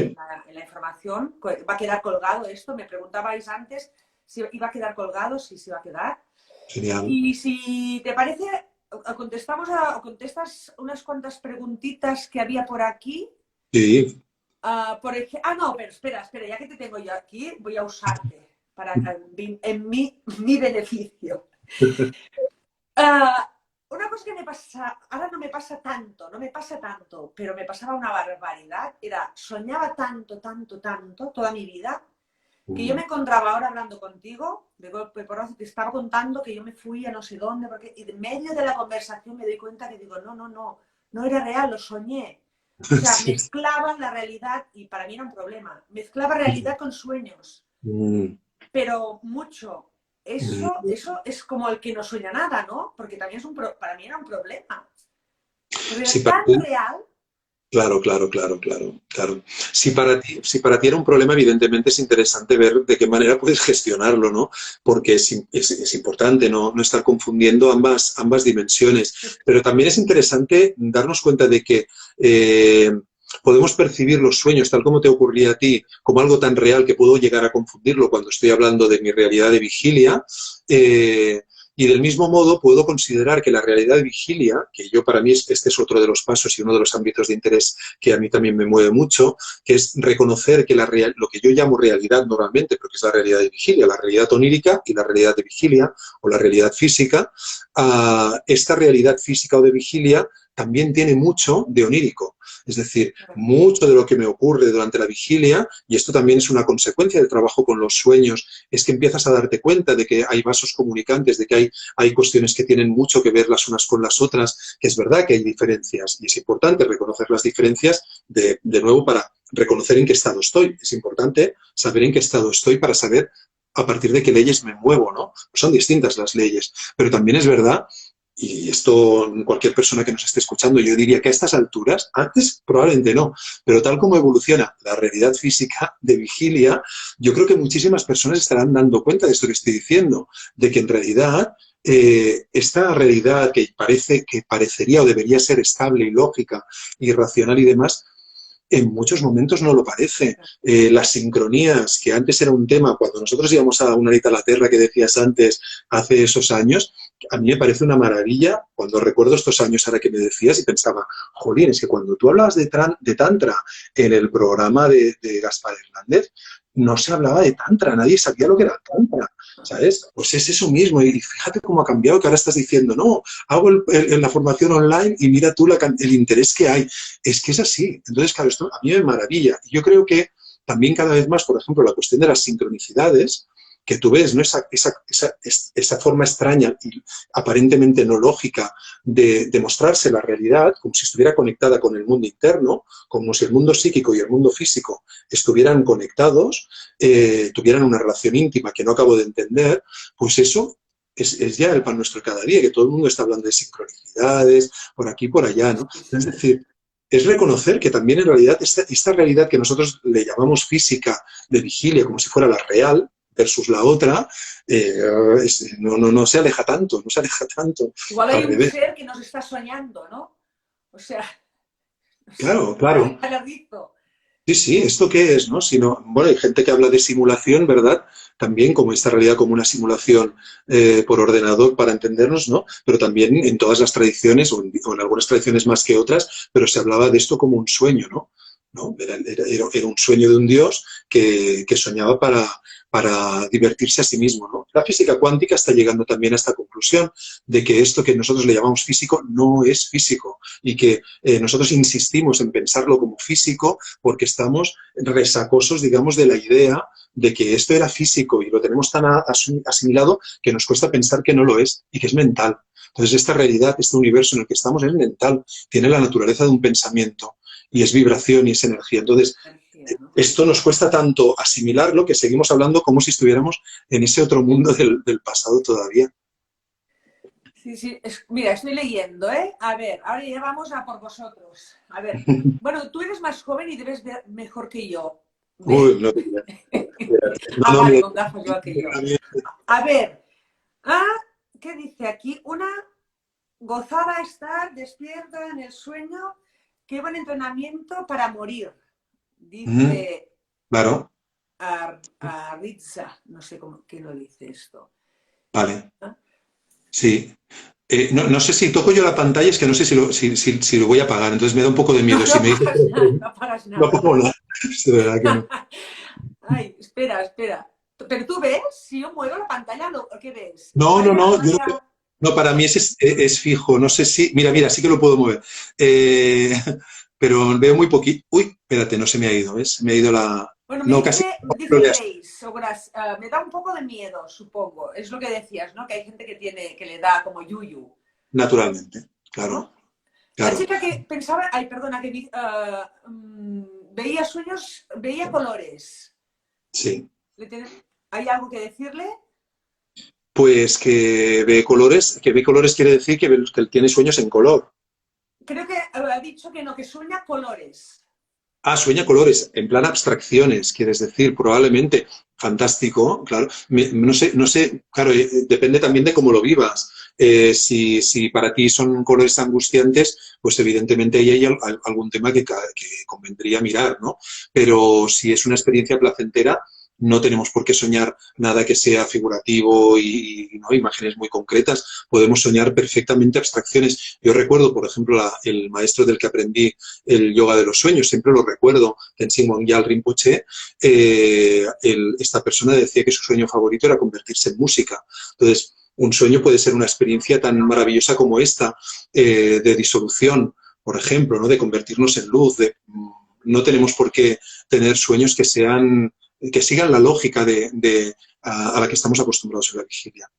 en la información. Va a quedar colgado esto. Me preguntabais antes si iba a quedar colgado, sí, sí va a quedar. genial. Y si te parece, o contestas unas cuantas preguntitas que había por aquí. Sí. No, pero espera, ya que te tengo yo aquí, voy a usarte en mi beneficio. Ah, una cosa que me pasa, ahora no me pasa tanto, pero me pasaba una barbaridad, soñaba tanto, toda mi vida, que yo me encontraba ahora hablando contigo, de golpe porrazo, te estaba contando que yo me fui a no sé dónde, y en medio de la conversación me doy cuenta que digo, no era real, lo soñé. O sea, Sí. mezclaba la realidad, y para mí era un problema, mezclaba realidad con sueños, Mm, pero mucho. mm. Eso es como el que no sueña nada, ¿no? Porque también para mí era un problema. Porque Sí, era para tan ti. real. Claro, claro, claro, claro, claro. Si para ti era un problema, evidentemente es interesante ver de qué manera puedes gestionarlo, ¿no? Porque es importante no estar confundiendo ambas dimensiones. Pero también es interesante darnos cuenta de que podemos percibir los sueños, tal como te ocurría a ti, como algo tan real que puedo llegar a confundirlo cuando estoy hablando de mi realidad de vigilia. eh, y del mismo modo puedo considerar que la realidad de vigilia, que yo para mí este es otro de los pasos y uno de los ámbitos de interés que a mí también me mueve mucho, que es reconocer que lo que yo llamo realidad normalmente, porque es la realidad de vigilia, la realidad onírica y la realidad de vigilia o la realidad física, esta realidad física o de vigilia también tiene mucho de onírico. Es decir, mucho de lo que me ocurre durante la vigilia, y esto también es una consecuencia del trabajo con los sueños, es que empiezas a darte cuenta de que hay vasos comunicantes, de que hay cuestiones que tienen mucho que ver las unas con las otras, que es verdad que hay diferencias, y es importante reconocer las diferencias de nuevo para reconocer en qué estado estoy. Es importante saber en qué estado estoy para saber a partir de qué leyes me muevo, ¿no? Son distintas las leyes, pero también es verdad, y esto cualquier persona que nos esté escuchando, yo diría que a estas alturas, antes probablemente no, pero tal como evoluciona la realidad física de vigilia, yo creo que muchísimas personas estarán dando cuenta de esto que estoy diciendo, de que en realidad esta realidad que parecería o debería ser estable y lógica y racional y demás, en muchos momentos no lo parece. Las sincronías, que antes era un tema, cuando nosotros íbamos a una horita a la Tierra que decías antes, hace esos años, a mí me parece una maravilla cuando recuerdo estos años ahora que me decías y pensaba, jolín, es que cuando tú hablabas de Tantra en el programa de Gaspar Hernández, no se hablaba de Tantra, nadie sabía lo que era Tantra, ¿sabes? Pues es eso mismo, y fíjate cómo ha cambiado, que ahora estás diciendo, no, hago la formación online y mira tú el interés que hay. Es que es así. Entonces, claro, esto a mí me maravilla. Yo creo que también cada vez más, por ejemplo, la cuestión de las sincronicidades, que tú ves, ¿no? Esa forma extraña y aparentemente no lógica de mostrarse la realidad como si estuviera conectada con el mundo interno, como si el mundo psíquico y el mundo físico estuvieran conectados, tuvieran una relación íntima que no acabo de entender, pues eso es ya el pan nuestro cada día, que todo el mundo está hablando de sincronicidades, por aquí, por allá, ¿no? Es decir, es reconocer que también en realidad esta realidad que nosotros le llamamos física de vigilia, como si fuera la real, versus la otra, no se aleja tanto, no se aleja tanto, Igual al hay un revés. ser que nos está soñando, ¿no? O sea, no sé, Claro, claro. alardizo. Sí, sí, ¿esto qué es, no? Sino, bueno, hay gente que habla de simulación, ¿verdad? También como esta realidad como una simulación por ordenador para entendernos, ¿no? Pero también en todas las tradiciones, o en algunas tradiciones más que otras, pero se hablaba de esto como un sueño, ¿no? ¿No? Era un sueño de un dios que soñaba para divertirse a sí mismo, ¿no? La física cuántica está llegando también a esta conclusión de que esto que nosotros le llamamos físico no es físico y que nosotros insistimos en pensarlo como físico porque estamos resacosos, digamos, de la idea de que esto era físico y lo tenemos tan asimilado que nos cuesta pensar que no lo es y que es mental. Entonces, esta realidad, este universo en el que estamos es mental, tiene la naturaleza de un pensamiento. y es vibración y es energía. Entonces, Energía, ¿no? esto nos cuesta tanto asimilarlo que seguimos hablando como si estuviéramos en ese otro mundo del pasado todavía. Sí, sí. Mira, estoy leyendo, ¿eh? A ver, ahora ya vamos a por vosotros. A ver, bueno, tú eres más joven y debes ver mejor que yo. Uy, no te creas. Ah, No, vale, mira, con gafas igual que yo. A ver, ¿qué dice aquí? Una gozaba estar despierta en el sueño, qué buen entrenamiento para morir, dice claro, Ritza, no sé quién lo dice esto. vale, ¿Ah? sí. No sé si toco yo la pantalla, es que no sé si lo voy a apagar, entonces me da un poco de No, miedo. Si no me dices, pagas nada, no pagas no nada. pongo nada, es de verdad que no. Ay, espera, espera. ¿Pero tú ves? Si yo muevo la pantalla, ¿qué ves? No, no, Vaya, no, vaya. no, para mí es fijo, no sé si, mira, sí que lo puedo mover, Eh, pero veo muy poquito. Uy, espérate, no se me ha ido, ¿ves? Me ha ido la... Bueno, me No, casi. dice Grace, me da un poco de miedo, supongo. Es lo que decías, ¿no? Que hay gente que le da como yuyu, Naturalmente, claro, ¿no? La claro. chica que pensaba, ay, perdona, que veía sueños, veía colores. Sí. ¿Hay algo que decirle? Pues que ve colores quiere decir que tiene sueños en color. Creo que ha dicho que no, que sueña colores. Ah, sueña colores, en plan abstracciones, quieres decir, probablemente. Fantástico, claro. No sé, claro, depende también de cómo lo vivas. Si para ti son colores angustiantes, pues evidentemente ahí hay algún tema que convendría mirar, ¿no? Pero si es una experiencia placentera, no tenemos por qué soñar nada que sea figurativo ¿no? Imágenes muy concretas. Podemos soñar perfectamente abstracciones. Yo recuerdo, por ejemplo, el maestro del que aprendí el yoga de los sueños, siempre lo recuerdo, Tenzin Wangyal Rinpoche, esta persona decía que su sueño favorito era convertirse en música. Entonces, un sueño puede ser una experiencia tan maravillosa como esta, de disolución, por ejemplo, ¿no? De convertirnos en luz. No tenemos por qué tener sueños que sigan la lógica a la que estamos acostumbrados en la vigilia.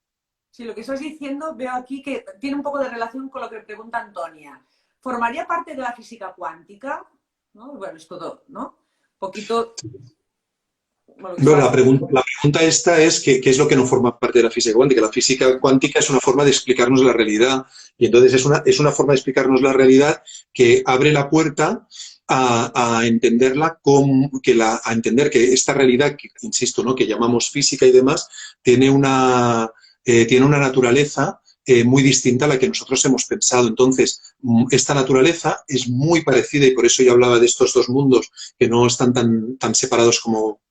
Sí, lo que estás diciendo veo aquí que tiene un poco de relación con lo que pregunta Antonia. ¿Formaría parte de la física cuántica? ¿No? Bueno, es todo, ¿no? Un poquito... Bueno, Bueno, la pregunta esta es ¿qué es lo que no forma parte de la física cuántica? La física cuántica es una forma de explicarnos la realidad y entonces es una forma de explicarnos la realidad que abre la puerta a entenderla a entender que esta realidad, que, insisto, ¿no? Que llamamos física y demás, tiene una naturaleza muy distinta a la que nosotros hemos pensado. Entonces, esta naturaleza es muy parecida y por eso yo hablaba de estos dos mundos que no están tan separados como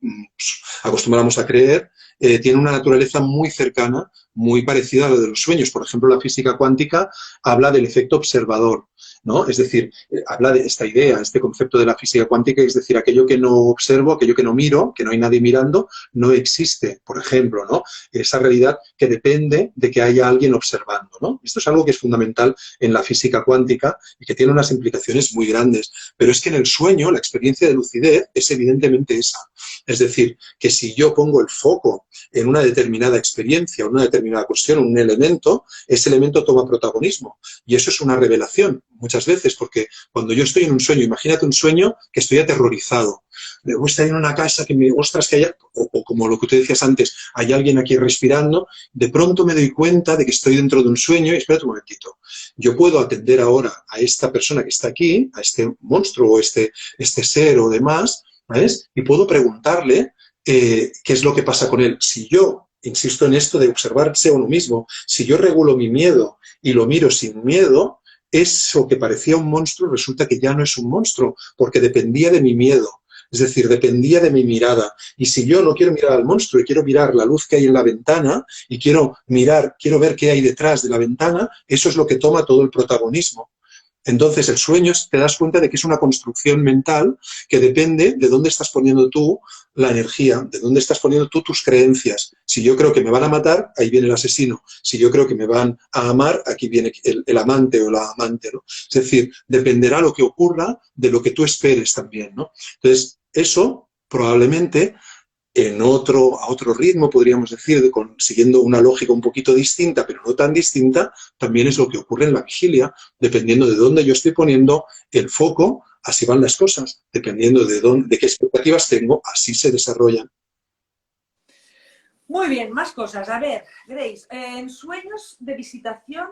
acostumbramos a creer, tiene una naturaleza muy cercana, muy parecida a la de los sueños. Por ejemplo, la física cuántica habla del efecto observador, ¿no? Es decir, habla de esta idea, este concepto de la física cuántica, es decir, aquello que no observo, aquello que no miro, que no hay nadie mirando, no existe, por ejemplo, ¿no? Esa realidad que depende de que haya alguien observando, ¿no? Esto es algo que es fundamental en la física cuántica y que tiene unas implicaciones muy grandes. Pero es que en el sueño la experiencia de lucidez es evidentemente esa. Es decir, que si yo pongo el foco en una determinada experiencia, una determinada cuestión, un elemento, ese elemento toma protagonismo. Y eso es una revelación muchas veces, porque cuando yo estoy en un sueño, imagínate un sueño que estoy aterrorizado. Me gusta ir a una casa que me, ostras, que haya, o como lo que tú decías antes, hay alguien aquí respirando, de pronto me doy cuenta de que estoy dentro de un sueño y espérate un momentito. Yo puedo atender ahora a esta persona que está aquí, a este monstruo o este ser o demás, ¿sabes? Y puedo preguntarle qué es lo que pasa con él. Si yo, insisto en esto de observarse a uno mismo, si yo regulo mi miedo y lo miro sin miedo, eso que parecía un monstruo resulta que ya no es un monstruo, porque dependía de mi miedo. Es decir, dependía de mi mirada. Y si yo no quiero mirar al monstruo y quiero mirar la luz que hay en la ventana y quiero ver qué hay detrás de la ventana, eso es lo que toma todo el protagonismo. Entonces, el sueño, te das cuenta de que es una construcción mental que depende de dónde estás poniendo tú la energía, de dónde estás poniendo tú tus creencias. Si yo creo que me van a matar, ahí viene el asesino. Si yo creo que me van a amar, aquí viene el amante o la amante, ¿no? Es decir, dependerá lo que ocurra de lo que tú esperes también, ¿no? Entonces, eso probablemente a otro ritmo, podríamos decir, siguiendo una lógica un poquito distinta, pero no tan distinta, también es lo que ocurre en la vigilia, dependiendo de dónde yo estoy poniendo el foco así van las cosas, dependiendo de qué expectativas tengo, así se desarrollan. Muy bien, más cosas. A ver, Grace, en sueños de visitación,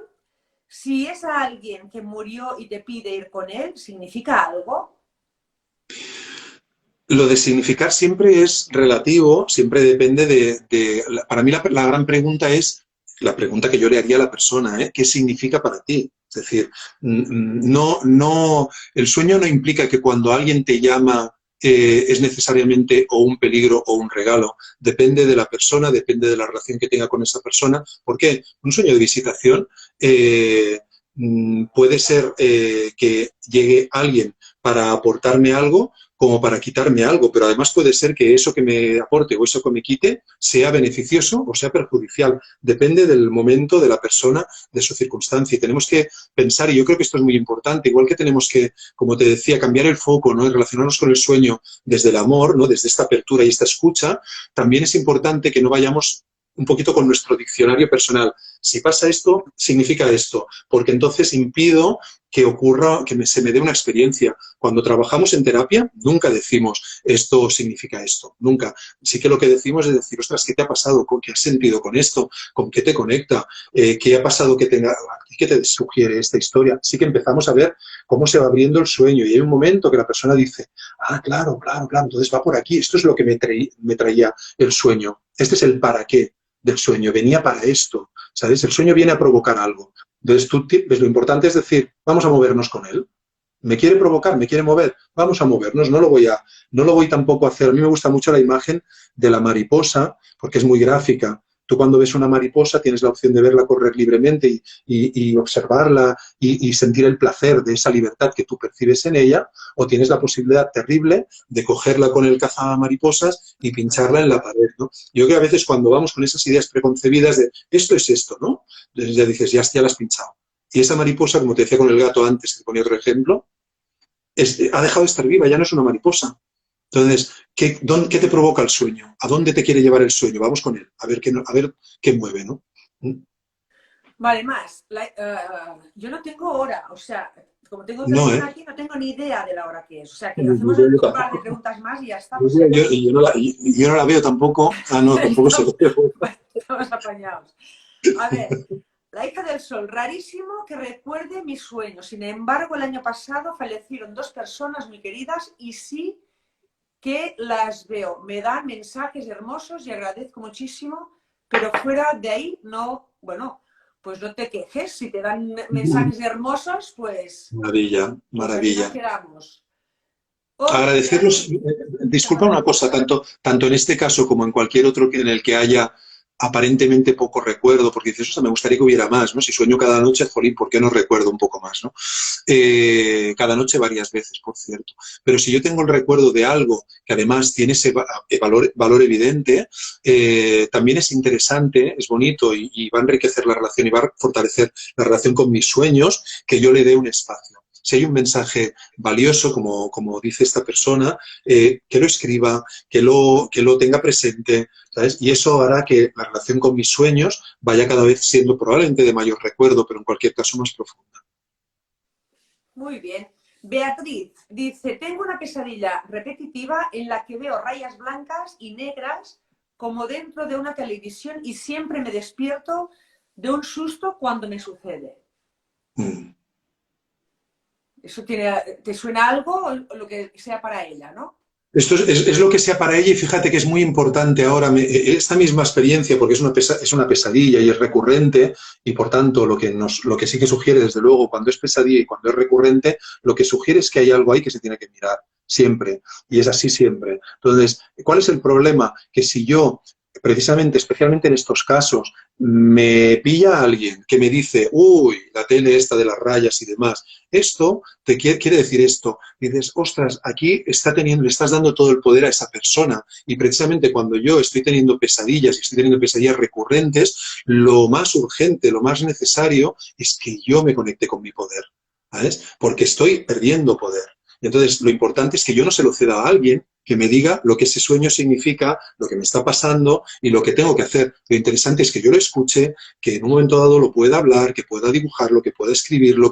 si es a alguien que murió y te pide ir con él, ¿significa algo? Lo de significar siempre es relativo, siempre depende para mí la gran pregunta es, la pregunta que yo le haría a la persona, ¿eh? ¿Qué significa para ti? Es decir, el sueño no implica que cuando alguien te llama es necesariamente o un peligro o un regalo. Depende de la persona, depende de la relación que tenga con esa persona. ¿Por qué? Un sueño de visitación puede ser que llegue alguien para aportarme algo como para quitarme algo, pero además puede ser que eso que me aporte o eso que me quite sea beneficioso o sea perjudicial. Depende del momento, de la persona, de su circunstancia. Y tenemos que pensar, y yo creo que esto es muy importante, igual que tenemos que, como te decía, cambiar el foco, ¿no? Y relacionarnos con el sueño desde el amor, ¿no? Desde esta apertura y esta escucha, también es importante que no vayamos un poquito con nuestro diccionario personal. Si pasa esto, significa esto, porque entonces impido que ocurra, se me dé una experiencia. Cuando trabajamos en terapia, nunca decimos esto significa esto, nunca. Sí que lo que decimos es decir, ostras, ¿qué te ha pasado? ¿Qué has sentido con esto? ¿Con qué te conecta? ¿Qué ha pasado que qué te sugiere esta historia? Sí que empezamos a ver cómo se va abriendo el sueño y hay un momento que la persona dice, ah, claro, claro, claro, entonces va por aquí, esto es lo que me traía el sueño. Este es el para qué del sueño, venía para esto, ¿sabes? El sueño viene a provocar algo. Entonces, lo importante es decir, vamos a movernos con él. Me quiere provocar, me quiere mover, vamos a movernos, no lo voy tampoco a hacer. A mí me gusta mucho la imagen de la mariposa, porque es muy gráfica. Tú cuando ves una mariposa tienes la opción de verla correr libremente y observarla y sentir el placer de esa libertad que tú percibes en ella, o tienes la posibilidad terrible de cogerla con el cazamariposas y pincharla en la pared, ¿no? Yo creo que a veces cuando vamos con esas ideas preconcebidas de esto es esto, ¿no? Ya dices, ya la has pinchado. Y esa mariposa, como te decía con el gato antes, te ponía otro ejemplo, ha dejado de estar viva, ya no es una mariposa. Entonces, ¿qué te provoca el sueño? ¿A dónde te quiere llevar el sueño? Vamos con él, a ver qué mueve, ¿no? Vale, más. Yo no tengo hora, o sea, como tengo No, teléfono aquí, no tengo ni idea de la hora que es. O sea, que yo, hacemos yo un par de tampoco. preguntas más y ya estamos. ¿Eh? Yo no la veo tampoco. Ah, no, tampoco se ve. Estamos apañados. A ver, la hija del sol, rarísimo que recuerde mis sueños. Sin embargo, el año pasado fallecieron 2 personas muy queridas y sí que las veo. Me dan mensajes hermosos y agradezco muchísimo, pero fuera de ahí no, bueno, pues no te quejes. Si te dan mensajes hermosos, pues Maravilla, ahí nos maravilla. quedamos. Agradecerlos, disculpa una cosa, tanto en este caso como en cualquier otro en el que haya aparentemente poco recuerdo, porque dices, o sea, me gustaría que hubiera más, ¿no? Si sueño cada noche, jolín, ¿por qué no recuerdo un poco más, ¿no? Cada noche varias veces, por cierto. Pero si yo tengo el recuerdo de algo que además tiene ese valor evidente, también es interesante, es bonito y va a enriquecer la relación y va a fortalecer la relación con mis sueños, que yo le dé un espacio. Si hay un mensaje valioso, como dice esta persona, que lo escriba, que lo tenga presente, ¿sabes? Y eso hará que la relación con mis sueños vaya cada vez siendo probablemente de mayor recuerdo, pero en cualquier caso más profunda. Muy bien. Beatriz dice, tengo una pesadilla repetitiva en la que veo rayas blancas y negras como dentro de una televisión y siempre me despierto de un susto cuando me sucede. ¿Eso te suena algo o lo que sea para ella, no? Esto es lo que sea para ella y fíjate que es muy importante ahora esta misma experiencia, porque es una pesadilla y es recurrente y por tanto lo que sí que sugiere desde luego cuando es pesadilla y cuando es recurrente, lo que sugiere es que hay algo ahí que se tiene que mirar siempre y es así siempre. Entonces, ¿cuál es el problema? Que si yo precisamente, especialmente en estos casos, me pilla a alguien que me dice, uy, la tele esta de las rayas y demás, esto quiere decir esto. Y dices, ostras, aquí le estás dando todo el poder a esa persona. Y precisamente cuando yo estoy teniendo pesadillas y estoy teniendo pesadillas recurrentes, lo más urgente, lo más necesario es que yo me conecte con mi poder, ¿sabes? Porque estoy perdiendo poder. Entonces, lo importante es que yo no se lo ceda a alguien que me diga lo que ese sueño significa, lo que me está pasando y lo que tengo que hacer. Lo interesante es que yo lo escuche, que en un momento dado lo pueda hablar, que pueda dibujarlo, que pueda escribirlo,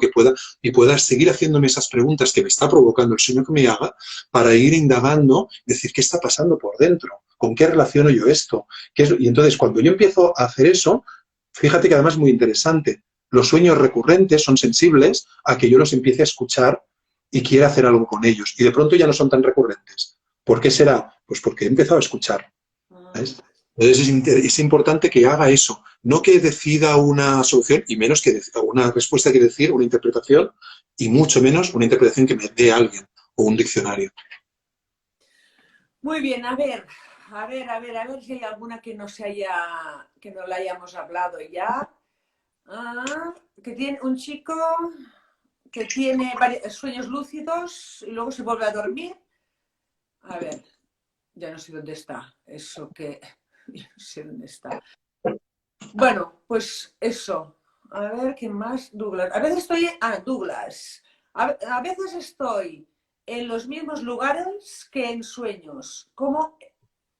y pueda seguir haciéndome esas preguntas que me está provocando el sueño que me haga para ir indagando, decir qué está pasando por dentro, con qué relaciono yo esto. Y entonces, cuando yo empiezo a hacer eso, fíjate que además es muy interesante. Los sueños recurrentes son sensibles a que yo los empiece a escuchar y quiera hacer algo con ellos. Y de pronto ya no son tan recurrentes. ¿Por qué será? Pues porque he empezado a escuchar. ¿Ves? Entonces es importante que haga eso, no que decida una solución, y menos que una respuesta quiere decir una interpretación, y mucho menos una interpretación que me dé alguien o un diccionario. Muy bien, a ver si hay alguna que no la hayamos hablado ya. Que tiene un chico que tiene varios sueños lúcidos y luego se vuelve a dormir. A ver, ya no sé dónde está. Eso que... Ya no sé dónde está. Bueno, pues eso. A ver, ¿qué más? Douglas. A veces estoy... Douglas. A veces estoy en los mismos lugares que en sueños. ¿Cómo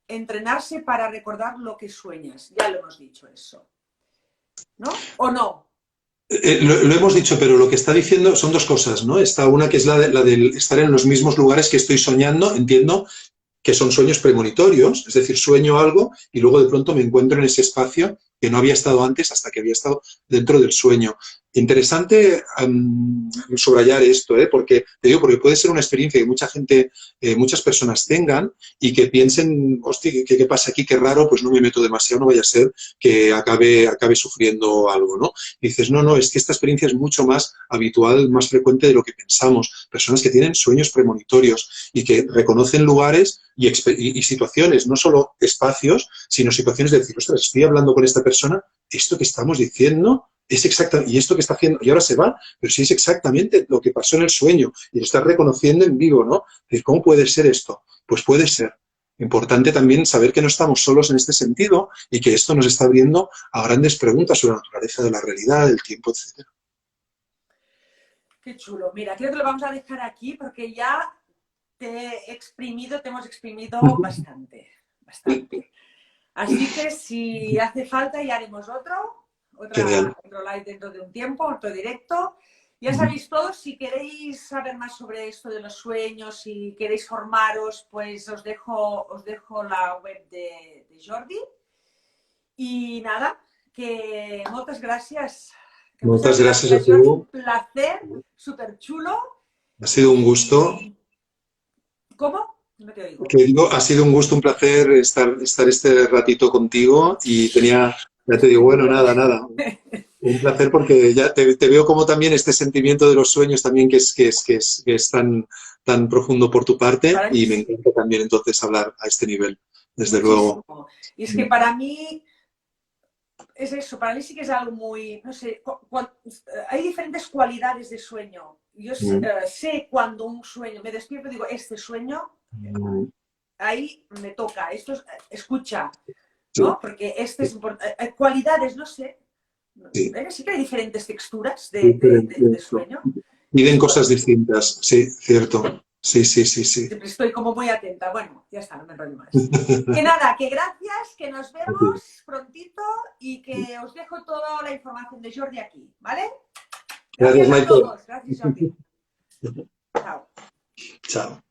entrenarse para recordar lo que sueñas? Ya lo hemos dicho eso. ¿No? ¿O no? Lo hemos dicho, pero lo que está diciendo son dos cosas, ¿no? Está una que es la del estar en los mismos lugares que estoy soñando, entiendo que son sueños premonitorios, es decir, sueño algo y luego de pronto me encuentro en ese espacio que no había estado antes hasta que había estado dentro del sueño. Interesante subrayar esto, porque te digo, porque puede ser una experiencia que mucha gente, muchas personas tengan y que piensen, hostia, ¿qué pasa aquí? Qué raro, pues no me meto demasiado, no vaya a ser que acabe sufriendo algo, ¿no? Y dices, no, es que esta experiencia es mucho más habitual, más frecuente de lo que pensamos. Personas que tienen sueños premonitorios y que reconocen lugares y situaciones, no solo espacios, sino situaciones de decir, ostras, estoy hablando con esta persona, esto que estamos diciendo es exactamente, y esto que está haciendo, y ahora se va, pero sí es exactamente lo que pasó en el sueño, y lo estás reconociendo en vivo, ¿no? Es decir, ¿cómo puede ser esto? Pues puede ser. Importante también saber que no estamos solos en este sentido y que esto nos está abriendo a grandes preguntas sobre la naturaleza de la realidad, del tiempo, etc. Qué chulo. Mira, creo que lo vamos a dejar aquí porque ya te hemos exprimido bastante. Así que si hace falta ya haremos otro live dentro de un tiempo, otro directo. Ya sabéis todos, si queréis saber más sobre esto de los sueños, si queréis formaros, pues os dejo la web de Jordi. Y nada, que muchas gracias. Muchas gracias a ti. Un placer, súper chulo. Ha sido un gusto. ¿Cómo? No te oigo. Que digo, ha sido un gusto, un placer estar este ratito contigo y ya te digo, bueno, nada. Un placer porque ya te veo como también este sentimiento de los sueños también que es tan profundo por tu parte y me encanta también entonces hablar a este nivel, desde luego. Y es que para mí es eso, para mí sí que es algo muy, no sé, hay diferentes cualidades de sueño. Yo sé cuando un sueño, me despierto y digo, este sueño, ahí me toca, esto es, escucha, ¿no? Sí. Porque este es importante, cualidades, no sé, sí que hay diferentes texturas de sueño. Piden cosas distintas, sí, cierto. Sí. Siempre estoy como muy atenta. Bueno, ya está, no me enrollo más. Que nada, que gracias, que nos vemos prontito y que os dejo toda la información de Jordi aquí, ¿vale? Gracias a todos. Gracias, Jordi. Chao. Chao.